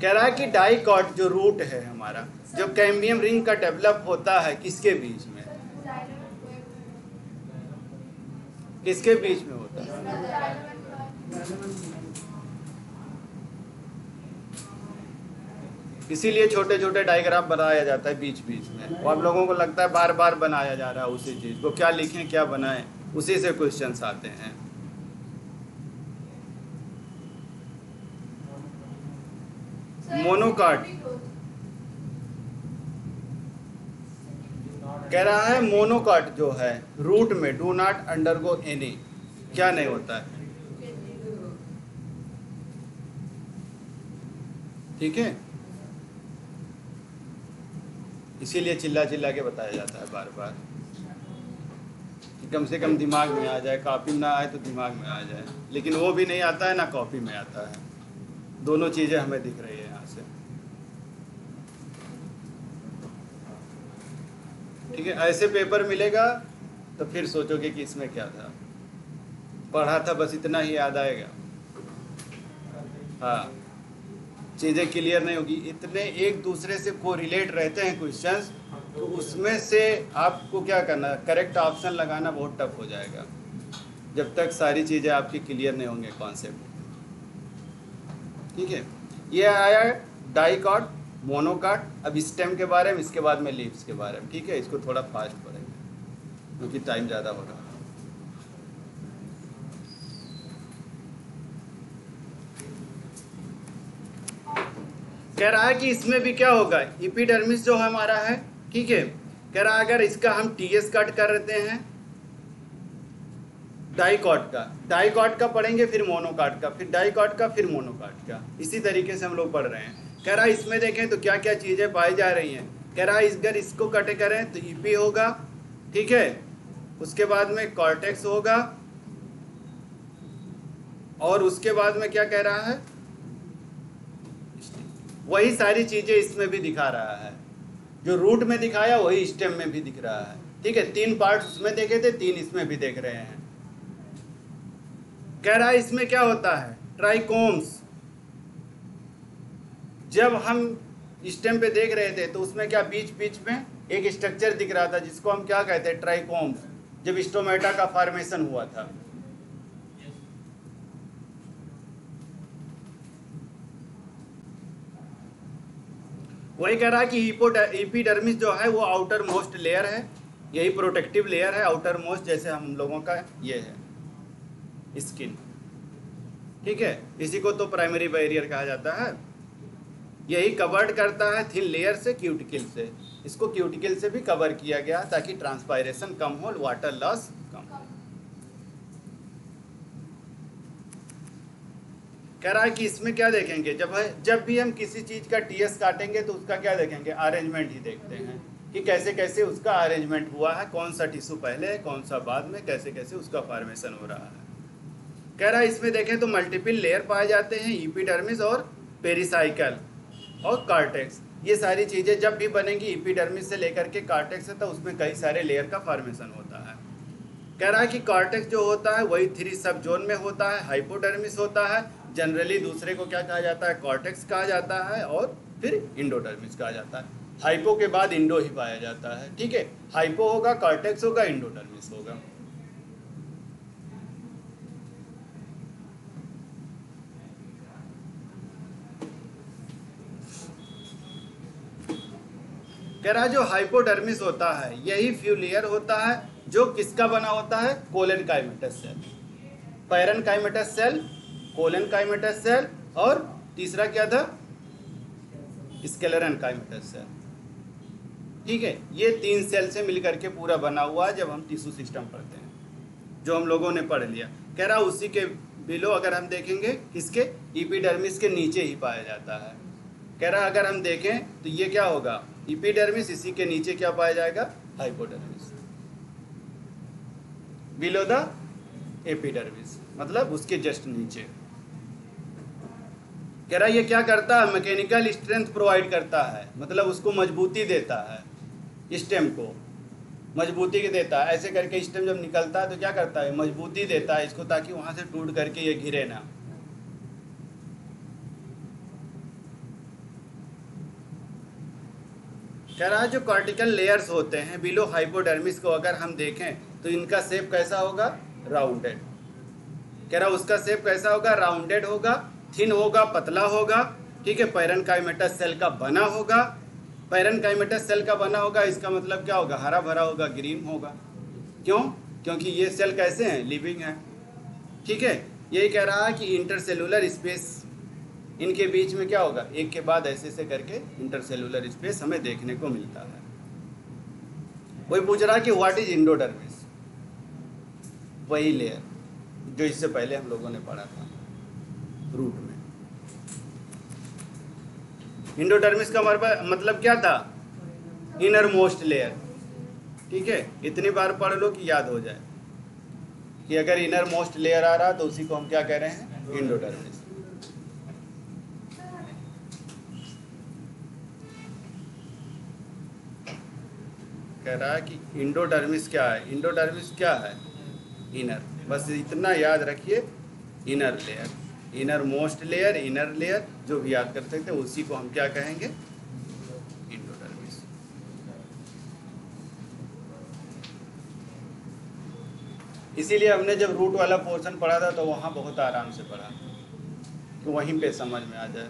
कह रहा है कि डाइकॉट जो रूट है हमारा, जो कैम्बियम रिंग का डेवलप होता है, किसके बीच में, किसके बीच में होता है, इसीलिए छोटे छोटे डायग्राम बनाया जाता है बीच बीच में। और आप लोगों को लगता है बार बार बनाया जा रहा है उसी चीज को, क्या लिखें क्या बनाएं, उसी से क्वेश्चंस आते हैं। मोनोकाट कह रहा है, मोनोकाट जो है रूट में डू नॉट अंडरगो एनी, क्या नहीं होता है, ठीक है, इसीलिए चिल्ला चिल्ला के बताया जाता है बार बार कि कम से कम दिमाग में आ जाए, कॉपी में ना आए तो दिमाग में आ जाए। लेकिन वो भी नहीं आता है ना कॉपी में आता है, दोनों चीजें हमें दिख रही है यहाँ से। ठीक है, ऐसे पेपर मिलेगा तो फिर सोचोगे कि इसमें क्या था, पढ़ा था बस इतना ही याद आएगा। हाँ, चीज़ें क्लियर नहीं होगी, इतने एक दूसरे से कोरिलेट रहते हैं क्वेश्चंस, तो उसमें से आपको क्या करना, करेक्ट ऑप्शन लगाना बहुत टफ हो जाएगा जब तक सारी चीज़ें आपकी क्लियर नहीं होंगे कॉन्सेप्ट। ठीक है, ये आया डाइकॉट, मोनोकाट। अब स्टेम के बारे में, इसके बाद में लीव्स के बारे में। ठीक है, इसको थोड़ा फास्ट पढ़ेंगे क्योंकि टाइम ज़्यादा होगा। कह रहा है कि इसमें भी क्या होगा, एपिडर्मिस जो हमारा है, ठीक है, कह रहा अगर इसका हम टीएस कट कर देते हैं डाइकॉट का पढ़ेंगे, फिर मोनोकाट का, फिर डाइकॉट का, फिर मोनोकाट का, इसी तरीके से हम लोग पढ़ रहे हैं। कह रहा इसमें देखें तो क्या क्या चीज़ें पाई जा रही हैं। कह रहा अगर इसको कट करें तो ईपी होगा, ठीक है, उसके बाद में कॉर्टेक्स होगा, और उसके बाद में क्या कह रहा है, वही सारी चीजें इसमें भी दिखा रहा है, जो रूट में दिखाया वही स्टेम में भी दिख रहा है। ठीक है, 3 पार्ट्स उसमें देखे थे, 3 इसमें भी देख रहे हैं। कह रहा है इसमें क्या होता है, ट्राइकोम्स। जब हम स्टेम पे देख रहे थे तो उसमें क्या बीच बीच में एक स्ट्रक्चर दिख रहा था जिसको हम क्या कहते हैं, ट्राइकोम्स, जब स्टोमेटा का फॉर्मेशन हुआ था। वही कह रहा है कि एपिडर्मिस जो है वो आउटर मोस्ट लेयर है, यही प्रोटेक्टिव लेयर है, आउटर मोस्ट, जैसे हम लोगों का ये है स्किन। ठीक है, इसी को तो प्राइमरी बैरियर कहा जाता है। यही कवर्ड करता है थिन लेयर से, क्यूटिकल से। इसको क्यूटिकल से भी कवर किया गया ताकि ट्रांसपायरेशन कम हो, वाटर लॉस कम हो। कह रहा है कि इसमें क्या देखेंगे, जब भी हम किसी चीज़ का टीएस काटेंगे तो उसका क्या देखेंगे, अरेंजमेंट ही देखते हैं कि कैसे कैसे उसका अरेंजमेंट हुआ है, कौन सा टिश्यू पहले है, कौन सा बाद में, कैसे कैसे उसका फॉर्मेशन हो रहा है। कह रहा है इसमें देखें तो मल्टीपल लेयर पाए जाते हैं, एपिडर्मिस और पेरिसाइकल और कॉर्टेक्स। ये सारी चीज़ें जब भी बनेंगी एपिडर्मिस से लेकर के कॉर्टेक्स है, तो उसमें कई सारे लेयर का फॉर्मेशन होता है। कह रहा है कि कॉर्टेक्स जो होता है वही 3 सब जोन में होता है, हाइपोडर्मिस होता है, जनरली दूसरे को क्या कहा जाता है, कॉर्टेक्स कहा जाता है, और फिर इंडोडर्मिस कहा जाता है। हाइपो के बाद इंडो ही पाया जाता है। ठीक है, हाइपो होगा, कॉर्टेक्स होगा, इंडोडर्मिस होगा। कह रहा है जो हाइपोडर्मिस होता है यही फ्यू लेयर होता है, जो किसका बना होता है, collenchymatous cell, parenchymatous cell, collenchymatous cell, और तीसरा क्या था, स्केलेरन काइमेटस सेल। ठीक है, ये 3 सेल से मिलकर के पूरा बना हुआ है जब हम टिश्यू सिस्टम पढ़ते हैं, जो हम लोगों ने पढ़ लिया। कह रहा उसी के बिलो अगर हम देखेंगे किसके, एपिडर्मिस के नीचे ही पाया जाता है। कह रहा अगर हम देखें तो ये क्या होगा, एपिडर्मिस, इसी के नीचे क्या पाया जाएगा, हाइपोडर्मिस, बिलो द एपिडर्मिस, मतलब उसके जस्ट नीचे। कह रहा ये क्या करता है, मैकेनिकल स्ट्रेंथ प्रोवाइड करता है, मतलब उसको मजबूती देता है, स्टेम को मजबूती देता है। ऐसे करके स्टेम जब निकलता है तो क्या करता है, मजबूती देता है इसको, ताकि वहां से टूट करके ये गिरे ना। कह रहा है जो कॉर्टिकल लेयर्स होते हैं बिलो हाइपोडर्मिस को अगर हम देखें तो इनका शेप कैसा होगा, राउंडेड। कह रहा उसका शेप कैसा होगा, राउंडेड होगा, थिन होगा, पतला होगा। ठीक है, पैरेनकाइमेटस सेल का बना होगा। पैरेनकाइमेटस सेल का बना होगा, इसका मतलब क्या होगा, हरा भरा होगा, ग्रीन होगा। क्यों, क्योंकि ये सेल कैसे हैं, लिविंग है। ठीक है, यही कह रहा है कि इंटरसेलुलर स्पेस इनके बीच में क्या होगा, एक के बाद ऐसे ऐसे करके इंटरसेलुलर स्पेस हमें देखने को मिलता है। वही पूछ रहा है कि व्हाट इज इंडोडर्मिस, वही लेयर जो इससे पहले हम लोगों ने पढ़ा था रूट में। इंडोडर्मिस का मतलब क्या था, इनर मोस्ट लेयर। ठीक है, इतनी बार पढ़ लो कि याद हो जाए कि अगर इनर मोस्ट लेयर आ रहा तो उसी को हम क्या कह रहे हैं, इंडोडर्मिस। कह रहा है कि इंडोडर्मिस क्या है, इंडोडर्मिस क्या है, इनर, बस इतना याद रखिए, inner layer, inner most layer, inner layer, जो भी याद कर सकते हैं उसी को हम क्या कहेंगे, इंडोडर्मिस। इसीलिए हमने जब रूट वाला पोर्शन पढ़ा था तो वहाँ बहुत आराम से पढ़ा, तो वहीं पे समझ में आ जाए।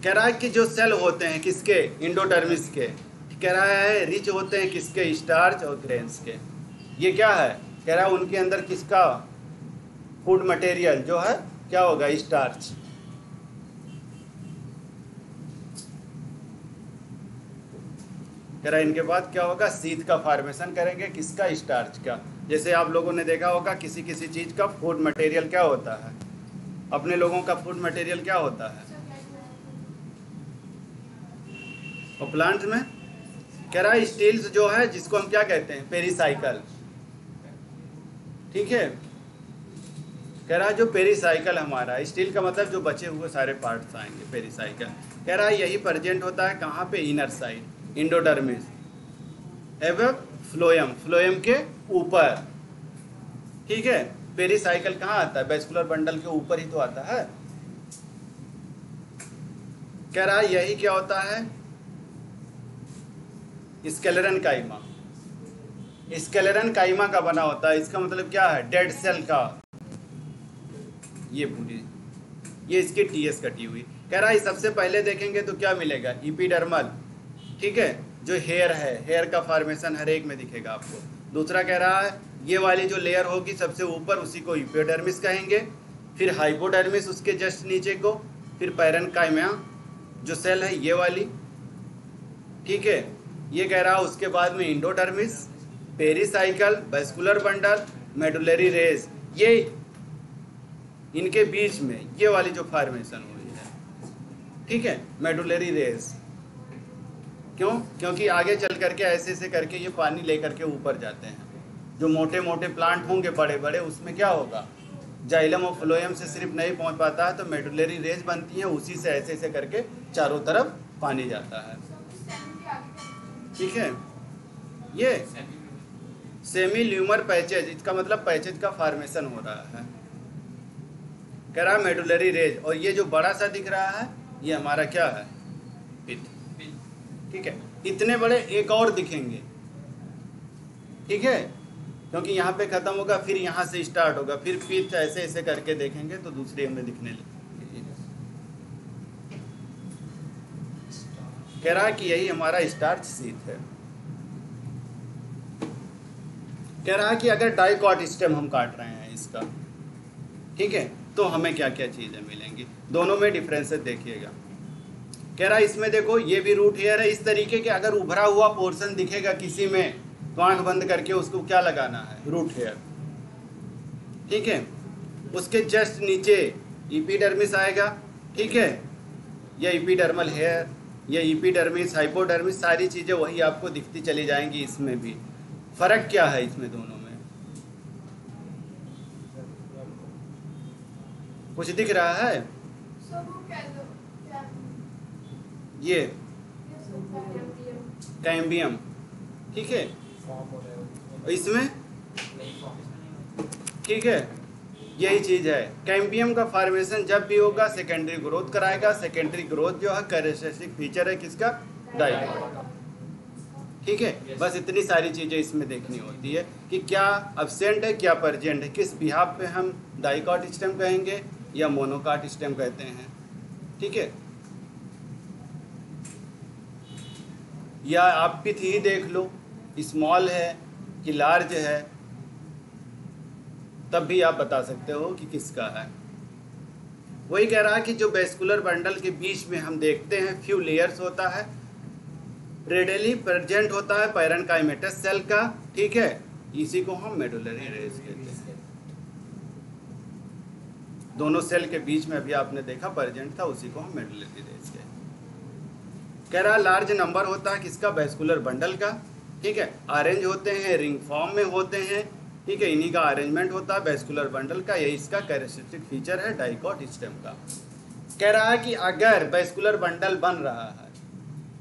कह रहा है कि जो सेल होते हैं किसके, इंडोडर्मिस के, कह रहा है रिच होते हैं किसके, स्टार्च और ग्रेन्स के। ये क्या है, कह रहा है उनके अंदर किसका फूड मटेरियल जो है क्या होगा, स्टार्च। कह रहा है इनके बाद क्या होगा, सीथ का फॉर्मेशन करेंगे, किसका, स्टार्च का। जैसे आप लोगों ने देखा होगा किसी किसी चीज़ का फूड मटेरियल क्या होता है, अपने लोगों का फूड मटेरियल क्या होता है, और प्लांट में कह रहा है स्टील्स जो है जिसको हम क्या कहते हैं, पेरिसाइकल। ठीक है, कह रहा है जो पेरिसाइकल हमारा, स्टील का मतलब जो बचे हुए सारे पार्ट्स आएंगे, पेरिसाइकल। कह रहा है यही प्रेजेंट होता है कहाँ पे, इनर साइड, इंडोडर्मिस एवं फ्लोएम, फ्लोएम के ऊपर। ठीक है, पेरिसाइकल कहाँ आता है, वेस्कुलर बंडल के ऊपर ही तो आता है। कह रहा है यही क्या होता है, स्केलेरन काइमा, स्केलेरन काइमा का बना होता है। इसका मतलब क्या है, डेड सेल का। ये पूरी, ये इसकी टीएस कटी हुई। कह रहा है सबसे पहले देखेंगे तो क्या मिलेगा, इपीडर्मल। ठीक है, जो हेयर है, हेयर का फॉर्मेशन हर एक में दिखेगा आपको। दूसरा कह रहा है ये वाली जो लेयर होगी सबसे ऊपर, उसी को इपिडर्मिस कहेंगे। फिर हाइपोडर्मिस उसके जस्ट नीचे को, फिर पैरेन्काइमा जो सेल है ये वाली। ठीक है, ये कह रहा है उसके बाद में endodermis, pericycle, vascular bundle, medullary rays. ये इनके बीच में ये वाली जो फॉर्मेशन हुई है, ठीक है, मेडुलरी रेज। क्यों, क्योंकि आगे चल करके ऐसे ऐसे करके ये पानी लेकर के ऊपर जाते हैं। जो मोटे मोटे प्लांट होंगे बड़े बड़े, उसमें क्या होगा, जाइलम और फ्लोएम से सिर्फ नहीं पहुंच पाता है, तो मेडुलरी रेज बनती है, उसी से ऐसे ऐसे करके चारों तरफ पानी जाता है। ठीक है, ये सेमी ल्यूमर पैचेज, इसका मतलब पैचेज का फॉर्मेशन हो रहा है। कह रहा है मेडुलरी रेज, और ये जो बड़ा सा दिख रहा है ये हमारा क्या है, पित्त। ठीक है, इतने बड़े एक और दिखेंगे। ठीक है, क्योंकि यहाँ पे खत्म होगा, फिर यहाँ से स्टार्ट होगा, फिर पित्त, ऐसे ऐसे करके देखेंगे तो दूसरे में दिखने लगे। कह रहा है कि यही हमारा स्टार्च सीथ है। कह रहा है कि अगर डाइकॉट स्टेम हम काट रहे हैं इसका, ठीक है, तो हमें क्या क्या चीजें मिलेंगी, दोनों में डिफरेंसेस देखिएगा। कह रहा है इसमें देखो ये भी रूट हेयर है, इस तरीके के अगर उभरा हुआ पोर्शन दिखेगा किसी में तो आंख बंद करके उसको क्या लगाना है, रूट हेयर। ठीक है, उसके जस्ट नीचे इपीडर्मिस आएगा। ठीक है, यह इपीडर्मल हेयर, यह इपीडर्मिस, हाइपोडर्मिस, सारी चीजें वही आपको दिखती चली जाएंगी। इसमें भी फर्क क्या है, इसमें दोनों में कुछ दिख रहा है। ये कैम्बियम, ठीक है, इसमें ठीक है, यही चीज है। कैम्बियम का फॉर्मेशन जब भी होगा सेकेंडरी ग्रोथ कराएगा। सेकेंडरी ग्रोथ जो है कैरेक्टरिस्टिक फीचर है किसका, डाइकॉट। ठीक है, बस इतनी सारी चीजें इसमें देखनी होती है कि क्या अब्सेंट है, क्या प्रेजेंट है, किस बिहाफ पे हम डाइकॉट स्टेम कहेंगे या मोनोकॉट स्टेम कहते हैं। ठीक है, या आप पिथ ही देख लो, स्मॉल है कि लार्ज है, तब भी आप बता सकते हो कि किसका है। वही कह रहा है कि जो वेस्कुलर बंडल के बीच में हम देखते हैं फ्यू लेयर्स होता है, रेडियली प्रेजेंट होता है पैरेन्काइमेटस सेल का। ठीक है, इसी को हम मेडुलरी रेज कहते हैं। दोनों सेल के बीच में अभी आपने देखा प्रेजेंट था, उसी को हम मेडुलरी रेज कहते हैं। कह रहा लार्ज नंबर होता है किसका, वेस्कुलर बंडल का। ठीक है, अरेंज होते हैं, रिंग फॉर्म में होते हैं। ठीक है, इन्हीं का अरेंजमेंट होता है वेस्कुलर बंडल का, यही इसका कैरेक्टरिस्टिक फीचर है डाइकॉट स्टेम का। कह रहा है कि अगर वेस्कुलर बंडल बन रहा है,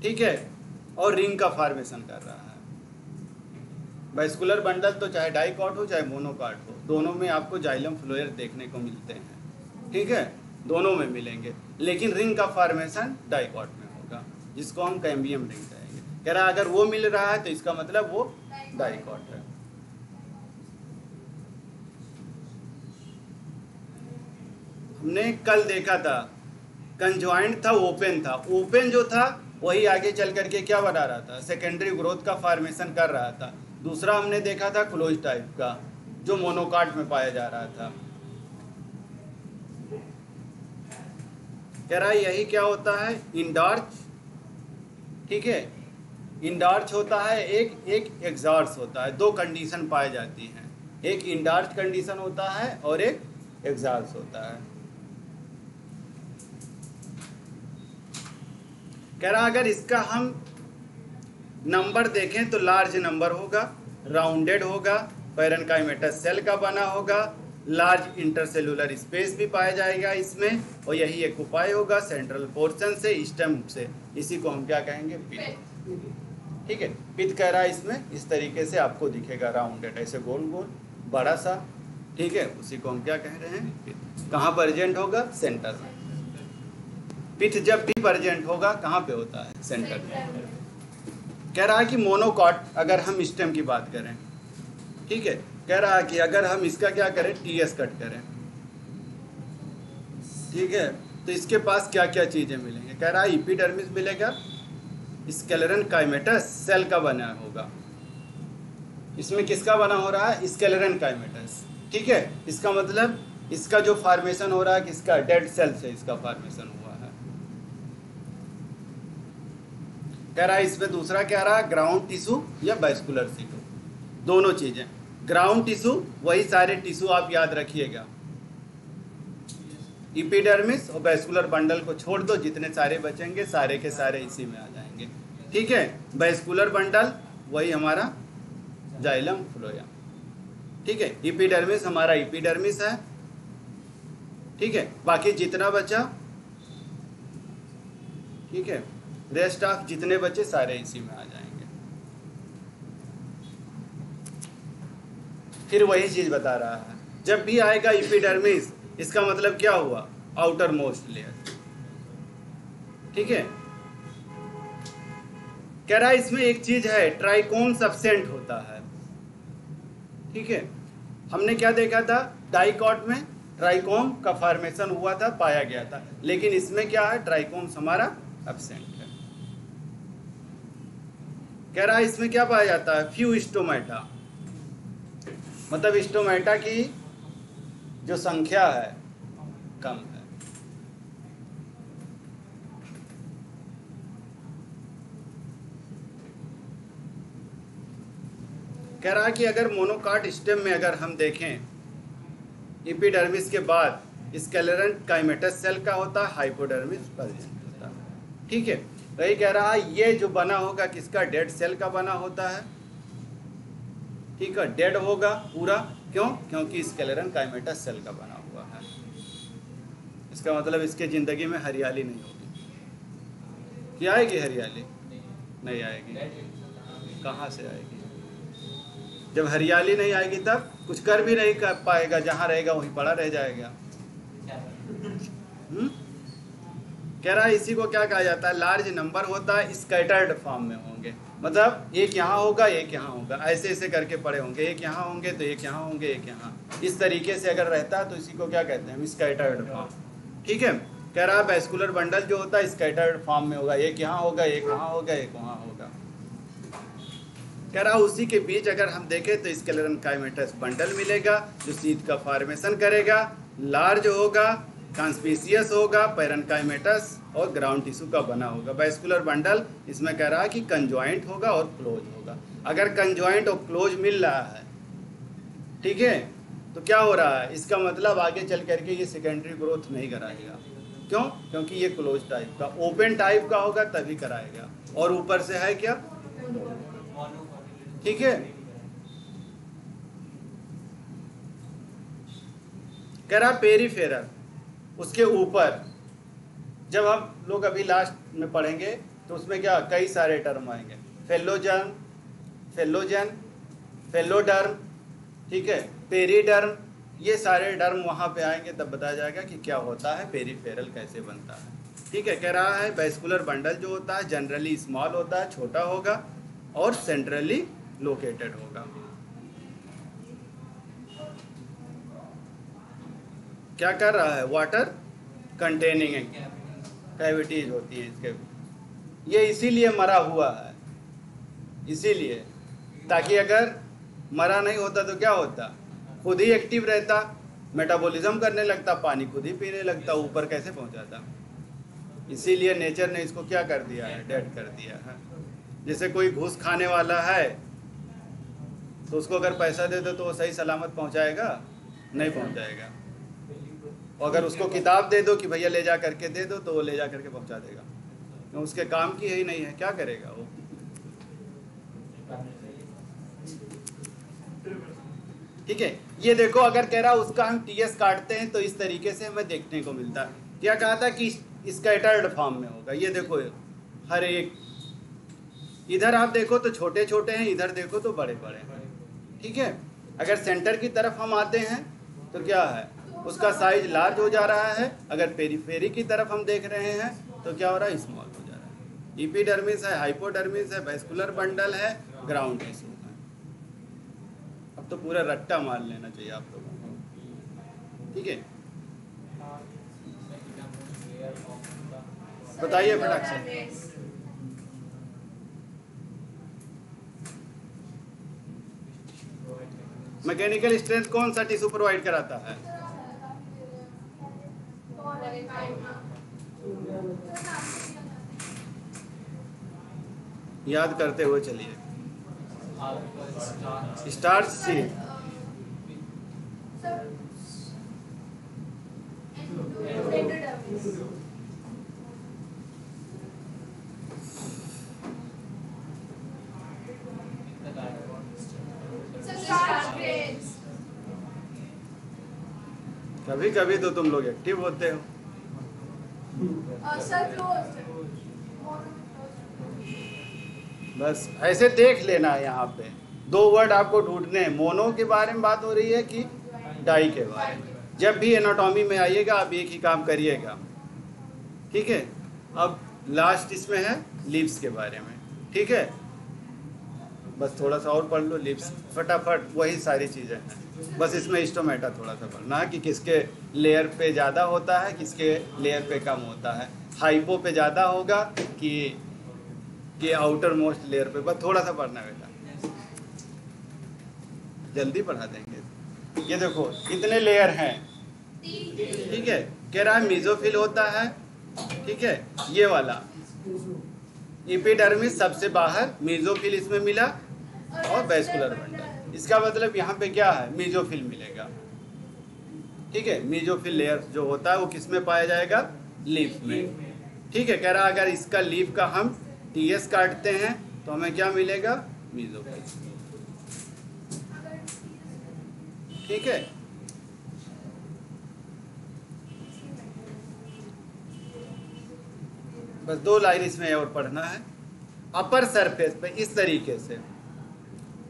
ठीक है, और रिंग का फॉर्मेशन कर रहा है, वेस्कुलर बंडल तो चाहे डाइकॉट हो चाहे मोनोकॉट हो, दोनों में आपको जाइलम फ्लोएम देखने को मिलते हैं। ठीक है, दोनों में मिलेंगे, लेकिन रिंग का फॉर्मेशन डाइकॉट में होगा, जिसको हम कैम्बियम रिंग कहेंगे। कह रहा है अगर वो मिल रहा है तो इसका मतलब वो डाइकॉट है। हमने कल देखा था कंजॉइंट था, ओपन था। ओपन जो था वही आगे चल करके क्या बना रहा था, सेकेंडरी ग्रोथ का फॉर्मेशन कर रहा था। दूसरा हमने देखा था क्लोज टाइप का, जो मोनोकॉट में पाया जा रहा था। कह रहा है यही क्या होता है, इंडार्च, ठीक है, इंडार्च होता है, एक एक एग्जॉर्स होता है। दो कंडीशन पाई जाती हैं, एक इंडार्च कंडीशन होता है और एक एग्जॉर्स होता है। कह रहा अगर इसका हम नंबर देखें तो लार्ज नंबर होगा, राउंडेड होगा, पैरेन्काइमेटस सेल का बना होगा, लार्ज इंटरसेलुलर स्पेस भी पाया जाएगा इसमें, और यही एक उपाय होगा सेंट्रल पोर्शन से, स्टेम से। इसी को हम क्या कहेंगे? पिथ। ठीक है, पिथ कह रहा है इसमें इस तरीके से आपको दिखेगा, राउंडेड ऐसे गोल गोल बड़ा सा। ठीक है, उसी को हम क्या कह रहे हैं? पिथ। कहाँ प्रेजेंट होगा? सेंटर में। पिथ जब भी प्रेजेंट होगा कहाँ पे होता है? सेंटर में। कह रहा है कि मोनोकॉट अगर हम स्टेम की बात करें, ठीक है, कह रहा है कि अगर हम इसका क्या करें? टीएस कट करें, ठीक है, तो इसके पास क्या क्या चीजें मिलेंगे? कह रहा है एपिडर्मिस मिलेगा, स्केलेरन काइमेटस सेल का बना होगा। इसमें किसका बना हो रहा है? स्केलेरन काइमेटस। ठीक है, इसका मतलब इसका जो फॉर्मेशन हो रहा है किसका? डेड सेल से इसका फॉर्मेशन हुआ है। कह रहा है इसमें दूसरा क्या रहा? ग्राउंड टिश्यू या वैस्कुलर टिश्यू, दोनों चीजें। ग्राउंड टिश्यू वही सारे टिश्यू आप याद रखिएगा, एपिडर्मिस और वैस्कुलर बंडल को छोड़ दो, जितने सारे बचेंगे सारे के सारे इसी में आ जाएंगे। ठीक है, वैस्कुलर बंडल वही हमारा जाइलम फ्लोएम। ठीक है, एपिडर्मिस हमारा एपिडर्मिस है। ठीक है, बाकी जितना बचा, ठीक है, रेस्ट ऑफ जितने बचे सारे इसी में आ जाएंगे। फिर वही चीज बता रहा है, जब भी आएगा एपिडर्मिस इसका मतलब क्या हुआ? Outer most layer. ठीक है, कह रहा है इसमें एक चीज है, ट्राइकोम सब्सेंट होता है। ठीक है, हमने क्या देखा था? डाइकॉट में ट्राइकोम का फॉर्मेशन हुआ था, पाया गया था, लेकिन इसमें क्या है? ट्राइकोम्स हमारा एब्सेंट है। कह रहा है इसमें क्या पाया जाता है? फ्यू स्टोमेटा, मतलब स्टोमेटा की जो संख्या है कम है। कह रहा है कि अगर मोनोकॉट स्टेम में अगर हम देखें, एपिडर्मिस के बाद स्केलेरन काइमेटस सेल का होता है, हाइपोडर्मिस प्रेजेंट होता है। ठीक है, वही कह रहा है ये जो बना होगा किसका? डेड सेल का बना होता है। ठीक है, डेड होगा पूरा, क्यों? क्योंकि स्केलेरन काइमेटस सेल का बना हुआ है। इसका मतलब इसके जिंदगी में हरियाली नहीं होगी। क्या आएगी हरियाली? नहीं आएगी। कहाँ से आएगी? जब हरियाली नहीं आएगी तब कुछ कर भी नहीं कर पाएगा, जहाँ रहेगा वहीं पड़ा रह जाएगा। कह रहा है इसी को क्या कहा जाता है? लार्ज नंबर होता है, स्कैटर्ड फॉर्म में होंगे, मतलब एक यहाँ होगा एक यहाँ होगा, ऐसे ऐसे करके पड़े होंगे, एक यहाँ होंगे तो एक यहाँ होंगे, एक यहाँ, इस तरीके से अगर रहता है तो इसी को क्या कहते हैं? Scattered form. ठीक है, कह रहा है वैस्कुलर बंडल जो होता है स्कैटर्ड फॉर्म में होगा, एक यहाँ होगा एक वहाँ होगा एक वहाँ होगा। कह रहा उसी के बीच अगर हम देखें तो स्केलेरन काइमेटस बंडल मिलेगा जो सीध का फॉर्मेशन करेगा, लार्ज होगा, कॉन्स्पिशियस होगा, पैरेन्काइमेटस और ग्राउंड टिश्यू का बना होगा। वैस्कुलर बंडल इसमें कह रहा है कि कंजॉइंट होगा और क्लोज होगा। अगर कंजॉइंट और क्लोज मिल रहा है, ठीक है, तो क्या हो रहा है? इसका मतलब आगे चल करके ये सेकेंडरी ग्रोथ नहीं कराएगा। क्यों? क्योंकि ये क्लोज टाइप का, ओपन टाइप का होगा तभी कराएगा, और ऊपर से है क्या? ठीक है, कह रहा पेरीफेरल, उसके ऊपर जब हम लोग अभी लास्ट में पढ़ेंगे तो उसमें क्या कई सारे टर्म आएंगे, फेलोजन, फेलोजन, फेलोडर्म, ठीक है, पेरीडर्म, ये सारे डर्म वहाँ पे आएंगे तब बताया जाएगा कि क्या होता है, पेरीफेरल कैसे बनता है। ठीक है, कह रहा है वैस्कुलर बंडल जो होता है जनरली स्मॉल होता है, छोटा होगा और सेंट्रली लोकेटेड होगा। क्या कर रहा है? वाटर कंटेनिंग कैविटीज होती है इसके, ये इसीलिए मरा हुआ है, इसीलिए, ताकि अगर मरा नहीं होता तो क्या होता? खुद ही एक्टिव रहता, मेटाबॉलिज्म करने लगता, पानी खुद ही पीने लगता, ऊपर कैसे पहुंचाता? इसीलिए नेचर ने इसको क्या कर दिया है? डेड कर दिया है। जैसे कोई घूस खाने वाला है तो उसको अगर पैसा दे दो तो वो सही सलामत पहुंचाएगा? नहीं पहुंचाएगा। और अगर उसको किताब दे दो कि भैया ले जा करके दे दो तो वो ले जा करके पहुंचा देगा, तो उसके काम की ही नहीं है, क्या करेगा वो? ठीक है, ये देखो अगर कह रहा उसका हम टीएस काटते हैं तो इस तरीके से हमें देखने को मिलता है। क्या कहा था कि स्कैटर्ड फॉर्म में होगा। ये देखो हर एक, इधर आप देखो तो छोटे छोटे हैं, इधर देखो तो बड़े बड़े हैं। ठीक है, अगर सेंटर की तरफ हम आते हैं तो क्या है, उसका साइज लार्ज हो जा रहा है। अगर पेरीफेरी की तरफ हम देख रहे हैं तो क्या हो रहा है, स्मॉल हो जा रहा है। इपीडर्मिस है, हाइपोडर्मिस है, वैस्कुलर बंडल है, ग्राउंड टिश्यू है। अब तो पूरा रट्टा मार लेना चाहिए आप लोगों को। ठीक है, बताइए फटाक से। मैकेनिकल स्ट्रेंथ कौन सा टिश्यू प्रोवाइड कराता है? याद करते हुए चलिए। स्टार्च सी, कभी कभी तो तुम लोग एक्टिव होते हो। बस ऐसे देख लेना है। यहाँ पे दो वर्ड आपको ढूंढने हैं, मोनो के बारे में बात हो रही है कि डाई के बारे में। जब भी एनाटॉमी में आइएगा आप एक ही काम करिएगा। ठीक है, अब लास्ट इसमें है लीव्स के बारे में। ठीक है, बस थोड़ा सा और पढ़ लो लीव्स फटाफट, वही सारी चीज़ें हैं। बस इसमें स्टोमेटा थोड़ा सा पढ़ना है कि किसके लेयर पे ज़्यादा होता है, किसके लेयर पे कम होता है। हाइपो पे ज़्यादा होगा कि आउटर मोस्ट लेयर पे। बस थोड़ा सा पढ़ना बेटा, जल्दी पढ़ा देंगे। ये देखो कितने लेयर हैं। ठीक है, कह रहा है मीजोफिल होता है। ठीक है, ये वाला एपिडर्मिस सबसे बाहर, मीजोफिल इसमें मिला और वैस्कुलर बंडल। इसका मतलब यहाँ पे क्या है, मीजोफिल मिलेगा। ठीक है, मीजोफिल लेयर जो होता है वो किस में पाया जाएगा, लीफ में। ठीक है, कह रहा अगर इसका लीफ का हम टीएस काटते हैं तो हमें क्या मिलेगा, मीजोफिल। ठीक है, बस दो लाइन इसमें और पढ़ना है। अपर सरफेस पे इस तरीके से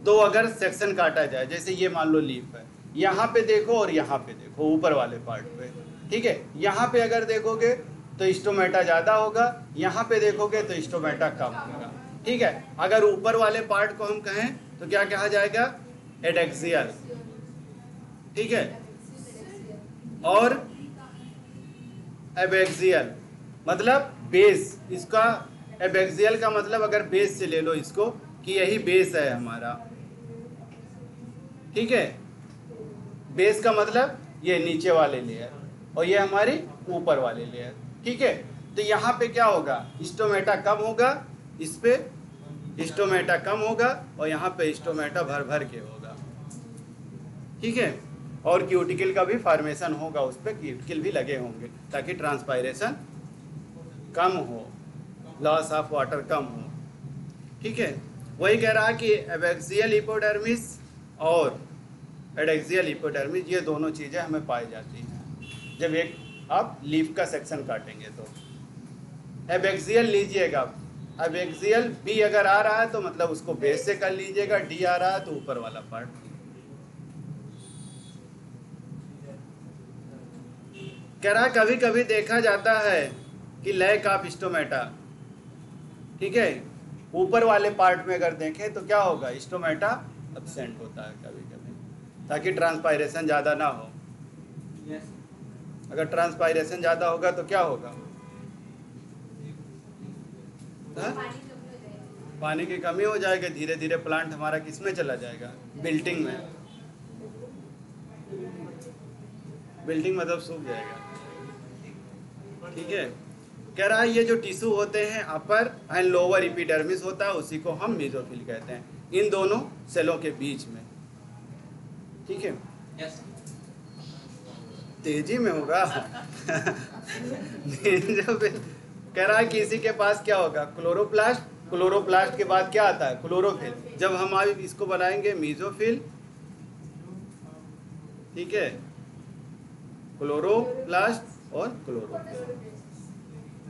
दो अगर सेक्शन काटा जाए, जैसे ये मान लो लीफ है, यहाँ पे देखो और यहाँ पे देखो ऊपर वाले पार्ट पे। ठीक है, यहाँ पे अगर देखोगे तो स्टोमेटा ज़्यादा होगा, यहाँ पे देखोगे तो स्टोमेटा कम होगा। ठीक है, अगर ऊपर वाले पार्ट को हम कहें तो क्या कहा जाएगा, एडेक्सियल। ठीक है, और एबेक्सियल मतलब बेस। इसका एबेक्सियल का मतलब अगर बेस से ले लो इसको कि यही बेस है हमारा। ठीक है, बेस का मतलब ये नीचे वाले लेयर और ये हमारी ऊपर वाले लेयर। ठीक है, तो यहाँ पे क्या होगा, स्टोमेटा कम होगा, इस पे स्टोमेटा कम होगा और यहाँ पे स्टोमेटा भर भर के होगा। ठीक है, और क्यूटिकल का भी फॉर्मेशन होगा, उस पर क्यूटिकल भी लगे होंगे ताकि ट्रांसपायरेशन कम हो, लॉस ऑफ वाटर कम हो। ठीक है, वही कह रहा कि एबैक्सियल हिपोडर्मिस और एडेक्सियल हिपोडर्मिस ये दोनों चीज़ें हमें पाई जाती हैं जब एक आप लीफ का सेक्शन काटेंगे तो। एबैक्सियल लीजिएगा, एबैक्सियल बी अगर आ रहा है तो मतलब उसको बेस से कर लीजिएगा, डी आ रहा है तो ऊपर वाला पार्ट। कह रहा कभी कभी देखा जाता है कि लैक ऑफ स्टोमेटा। ठीक है, ऊपर वाले पार्ट में अगर देखें तो क्या होगा, स्टोमेटा एब्सेंट होता है कभी कभी, ताकि ट्रांसपायरेशन ज़्यादा ना हो। अगर ट्रांसपायरेशन ज़्यादा होगा तो क्या होगा, पानी की कमी हो जाएगी, धीरे धीरे प्लांट हमारा किस में चला जाएगा, बिल्टिंग में। बिल्टिंग मतलब सूख जाएगा। ठीक है, कह रहा है ये जो टिश्यू होते हैं अपर एंड लोअर एपिडर्मिस होता है, उसी को हम मेसोफिल कहते हैं, इन दोनों सेलों के बीच में। ठीक है, तेजी में होगा। मेसोफिल कह रहा है कि इसी के पास क्या होगा, क्लोरोप्लास्ट, क्लोरोप्लास्ट के बाद क्या आता है, क्लोरोफिल। जब हम आज इसको बनाएंगे मेसोफिल, ठीक है, क्लोरोप्लास्ट और क्लोरोफिल,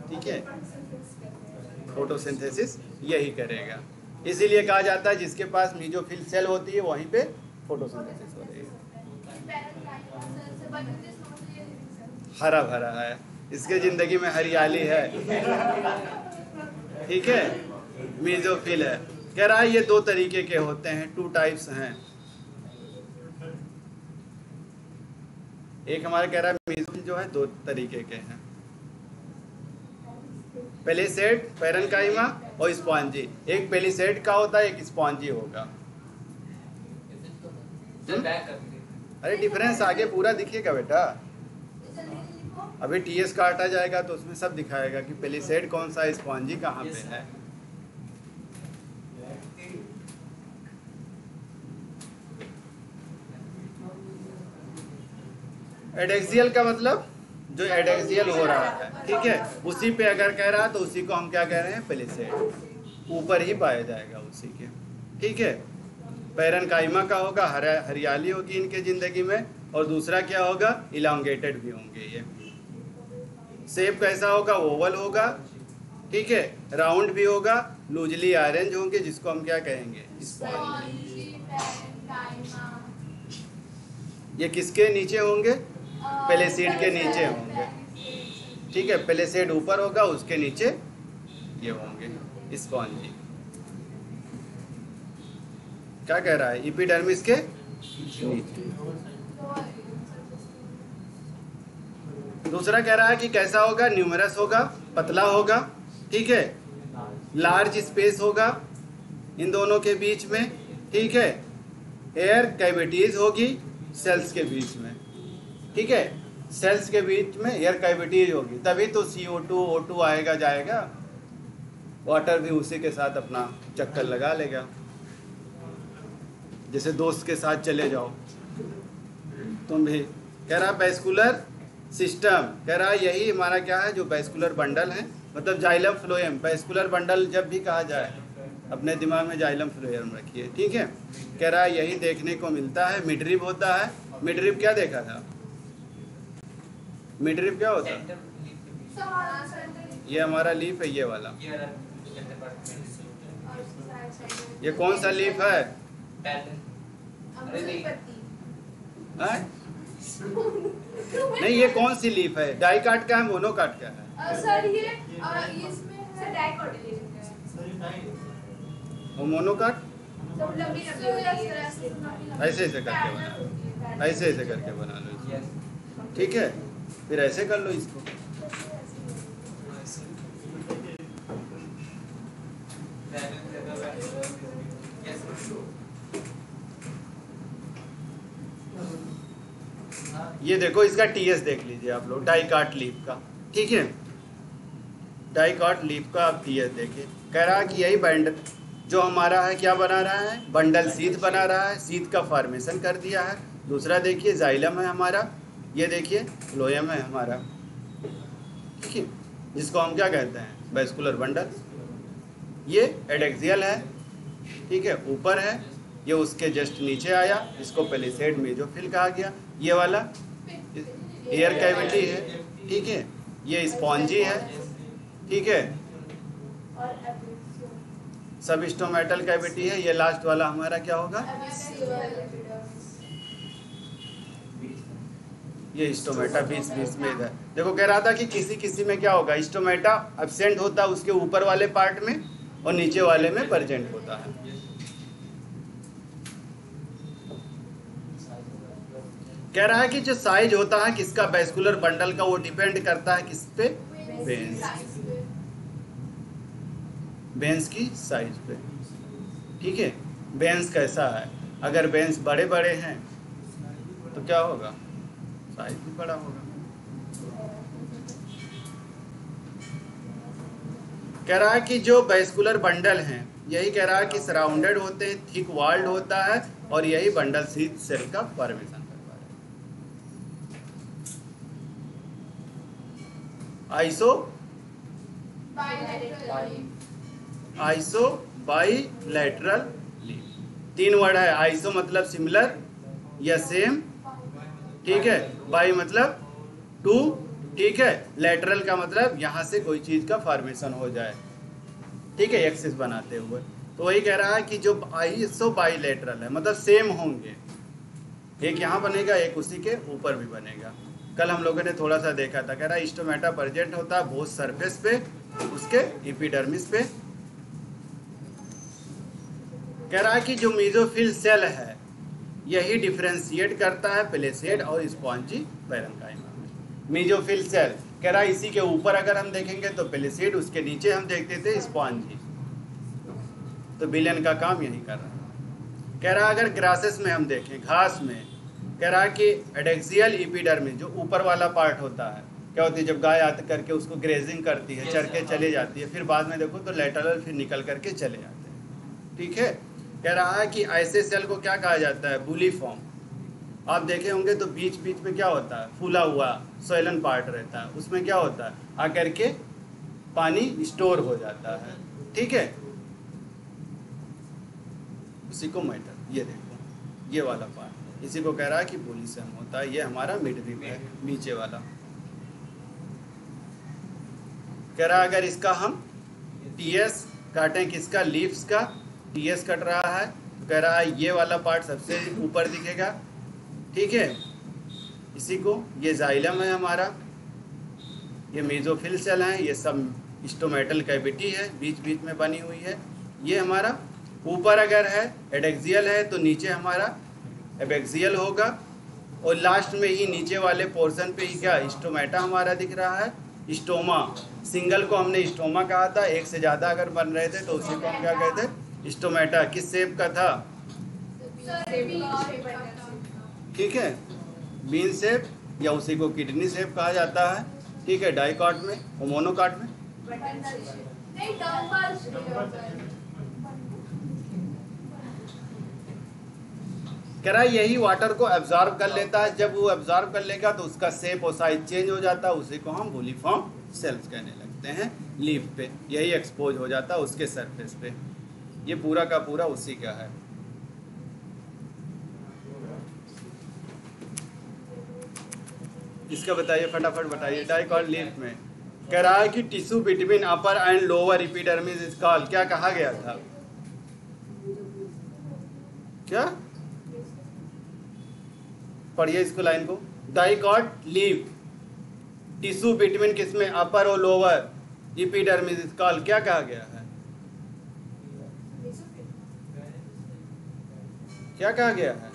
ठीक है, फोटोसिंथेसिस यही करेगा। इसीलिए कहा जाता है जिसके पास मेसोफिल सेल होती है वहीं पे फोटोसिंथेसिस हो रही है। हरा भरा है, इसके जिंदगी में हरियाली है, ठीक है, मेसोफिल है। कह रहा है ये दो तरीके के होते हैं, 2 टाइप्स हैं। एक हमारा कह रहा है मेसोफिल जो है 2 तरीके के हैं, पेलिसेड, पैरेन्काइमा और स्पॉन्जी। एक पेलिसेड का होता है, एक स्पॉन्जी होगा। अरे डिफरेंस आगे पूरा दिखेगा बेटा, अभी टीएस काटा जाएगा तो उसमें सब दिखाएगा कि पेलिसेड कौन सा है, स्पॉन्जी कहाँ पे है। एडेक्सियल का मतलब जो एडेक्सियल हो रहा है, ठीक है, उसी पे अगर कह रहा है तो उसी को हम क्या कह रहे हैं, पेलिसेड, ऊपर ही पाया जाएगा उसी के, ठीक है। पैरेन्काइमा का होगा, हरियाली होगी इनके जिंदगी में, और दूसरा क्या होगा, इलांगेटेड भी होंगे ये। शेप कैसा होगा, ओवल होगा, ठीक है, राउंड भी होगा, लूजली ऑरेंज होंगे, जिसको हम क्या कहेंगे, स्पॉन्जी। ये किसके नीचे होंगे, पेलिसेड के नीचे होंगे, ठीक है, पेलिसेड ऊपर होगा, उसके नीचे ये होंगे स्पॉन्जी। क्या कह रहा है, एपिडर्मिस के नीचे। दूसरा कह रहा है कि कैसा होगा, न्यूमरस होगा, पतला होगा, ठीक है, लार्ज स्पेस होगा इन दोनों के बीच में, ठीक है, एयर कैविटीज होगी सेल्स के बीच में, ठीक है, सेल्स के बीच में एयर कैविटीज होगी, तभी तो CO2 O2 आएगा जाएगा, वाटर भी उसी के साथ अपना चक्कर लगा लेगा। जैसे दोस्त के साथ चले जाओ तुम भी। कह रहा वेस्कुलर सिस्टम, कह रहा यही हमारा क्या है, जो वेस्कुलर बंडल है, मतलब जाइलम फ्लोएम। वेस्कुलर बंडल जब भी कहा जाए अपने दिमाग में जाइलम फ्लोएम रखिए, ठीक है। कह रहा यही देखने को मिलता है, मिडरिब होता है। मिडरिब क्या देखा था, मिडरिब क्या होता है, ये हमारा लीफ है, ये वाला, ये कौन सा लीफ है, नहीं ये कौन सी लीफ है, डाइकाट का है, मोनोकाट का है, सर ये इसमें है डाइकोटिलेडन है, वो मोनोकाट। लंबी ऐसे ऐसे करके बना, ऐसे ऐसे करके बना लो इसको, ठीक है, फिर ऐसे कर लो इसको, ये देखो इसका टीएस देख लीजिए आप लोग, डाइकाट लीफ का, ठीक है, डाइकाट लीफ का आप टीएस देखिए। कह रहा है कि यही बंडल जो हमारा है क्या बना रहा है, बंडल शीथ बना रहा है, शीथ का फॉर्मेशन कर दिया है। दूसरा देखिए जाइलम है हमारा, ये देखिए फ्लोएम है हमारा, ठीक है, जिसको हम क्या कहते हैं, वेस्कुलर बंडल। ये एडेक्सियल है, ठीक है, ऊपर है, ये उसके जस्ट नीचे आया, इसको पेलिसेड मेसोफिल कहा गया। ये वाला एयर कैविटी है, ठीक है, ये स्पॉन्जी है, ठीक है, सब स्टोमेटल कैविटी है। ये लास्ट वाला हमारा क्या होगा, ये स्टोमेटा बीच बीच में इधर। देखो कह रहा था कि किसी किसी में क्या होगा, स्टोमेटा एब्सेंट होता है उसके ऊपर वाले पार्ट में और नीचे वाले में प्रेजेंट होता है। कह रहा है कि जो साइज होता है किसका, वेस्कुलर बंडल का, वो डिपेंड करता है किस पे, वेन्स, वेन्स की साइज पे, ठीक है। वेन्स कैसा है, अगर वेन्स बड़े बड़े हैं तो क्या होगा, साइज भी बड़ा होगा। कह रहा है कि जो वेस्कुलर बंडल हैं, यही कह रहा है कि सराउंडेड होते हैं, थिक वॉल्ड होता है, और यही बंडल शीथ सेल का फॉर्मेशन करवा रहा है। आइसो बाइलैटरल लीफ, 3 वर्ड है। आइसो मतलब सिमिलर या सेम, ठीक है। बाई मतलब 2, ठीक है। लैटरल का मतलब यहाँ से कोई चीज का फॉर्मेशन हो जाए, ठीक है, एक्सिस बनाते हुए। तो वही कह रहा है कि जो आइसो बाइलैटरल है मतलब सेम होंगे, एक यहाँ बनेगा, एक उसी के ऊपर भी बनेगा। कल हम लोगों ने थोड़ा सा देखा था, कह रहा है स्टोमेटा प्रेजेंट होता है बोथ सरफेस पे, उसके एपिडर्मिस पे। कह रहा है कि जो मेसोफिल सेल है यही डिफरेंशिएट करता है प्लेसेड और स्पॉन्जी पैरेन्काइमा में। मेसोफिल सेल कह रहा है इसी के ऊपर अगर हम देखेंगे तो प्लेसेड, उसके नीचे हम देखते थे स्पॉन्जी। तो बिलियन का काम यही कर रहा है। कह रहा है अगर ग्रासेस में हम देखें, घास में, कह रहा है कि एडेक्सियल एपिडर्मिस जो ऊपर वाला पार्ट होता है, क्या होती है जब गाय आते करके उसको ग्रेजिंग करती है, चर के चले जाती है, फिर बाद में देखो तो लैटरल फिर निकल करके चले जाते हैं, ठीक है। कह रहा है कि ऐसे सेल को क्या कहा जाता है, बुलीफॉर्म। आप देखे होंगे तो बीच बीच में क्या होता है, फूला हुआ सोइलन पार्ट रहता है, उसमें क्या होता है, आकर के पानी स्टोर हो जाता है, ठीक है। उसी को मैटर, ये देखो ये वाला पार्ट, इसी को कह रहा है कि बुलीसम होता है। ये हमारा मिडरिब है, नीचे वाला। कह रहा है अगर इसका हम टीएस काटें, किसका, लीव्स का टीएस कट रहा है, तो कह रहा है ये वाला पार्ट सबसे ऊपर दिखेगा, ठीक है। इसी को, ये जाइलम है हमारा, ये मेसोफिल सेल है, ये सब स्टोमेटल कैविटी है, बीच बीच में बनी हुई है। ये हमारा ऊपर अगर है एडेक्सियल है तो नीचे हमारा एबेक्सियल होगा, और लास्ट में ही नीचे वाले पोर्शन पे ही क्या, स्टोमेटा हमारा दिख रहा है। स्टोमा, सिंगल को हमने स्टोमा कहा था, एक से ज़्यादा अगर बन रहे थे तो उसी को हम क्या कहते हैं, स्टोमेटा। किस शेप का था, ठीक है, बीन शेप, या उसी को किडनी शेप कहा जाता है, ठीक है। डाइकॉट में और मोनोकॉट में कह रहा है यही वाटर को एब्जॉर्ब कर लेता है। जब वो एब्जॉर्ब कर लेगा तो उसका शेप और साइज चेंज हो जाता है, उसी को हम बुलीफॉर्म सेल्स कहने लगते हैं। लीफ पे यही एक्सपोज हो जाता है उसके सरफेस पे। ये पूरा का पूरा उसी का है। इसका बताइए, फटाफट बताइए। डाइकॉट लीफ में कह रहा है कि tissue between upper and lower epidermis is called, क्या कहा गया था, क्या, पढ़िए इसको लाइन को। डाइकॉट लीफ, टिश्यू बिटवीन किसमें, अपर और लोअर एपिडर्मिस इज कॉल्ड, क्या कहा गया है, क्या कहा गया है,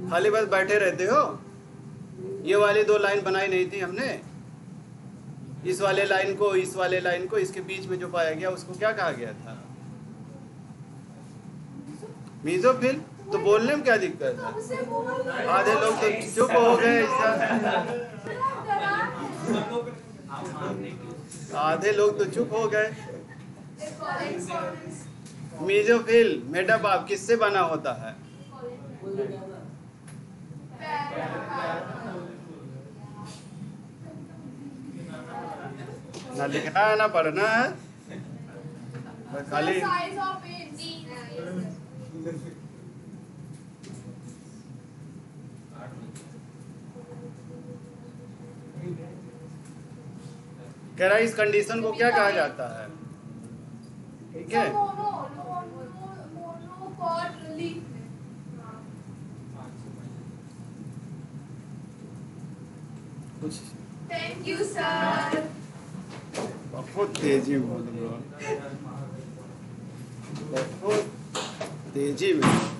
खाली बस बैठे रहते हो। ये वाली 2 लाइन बनाई नहीं थी हमने, इस वाले लाइन को, इस वाले लाइन को, इसके बीच में जो पाया गया उसको क्या कहा गया था, मेसोफिल। तो बोलने में क्या दिक्कत है, आधे लोग तो चुप हो गए, आधे लोग तो चुप हो गए। मेसोफिल मेडअप आप किससे बना होता है, ना लिखना है ना पढ़ना है, बस खाली। कह रहा है इस कंडीशन को क्या कहा जाता है, ठीक है। कुछ थैंक यू सर। बहुत तेजी में बोल रहा, बहुत तेजी में।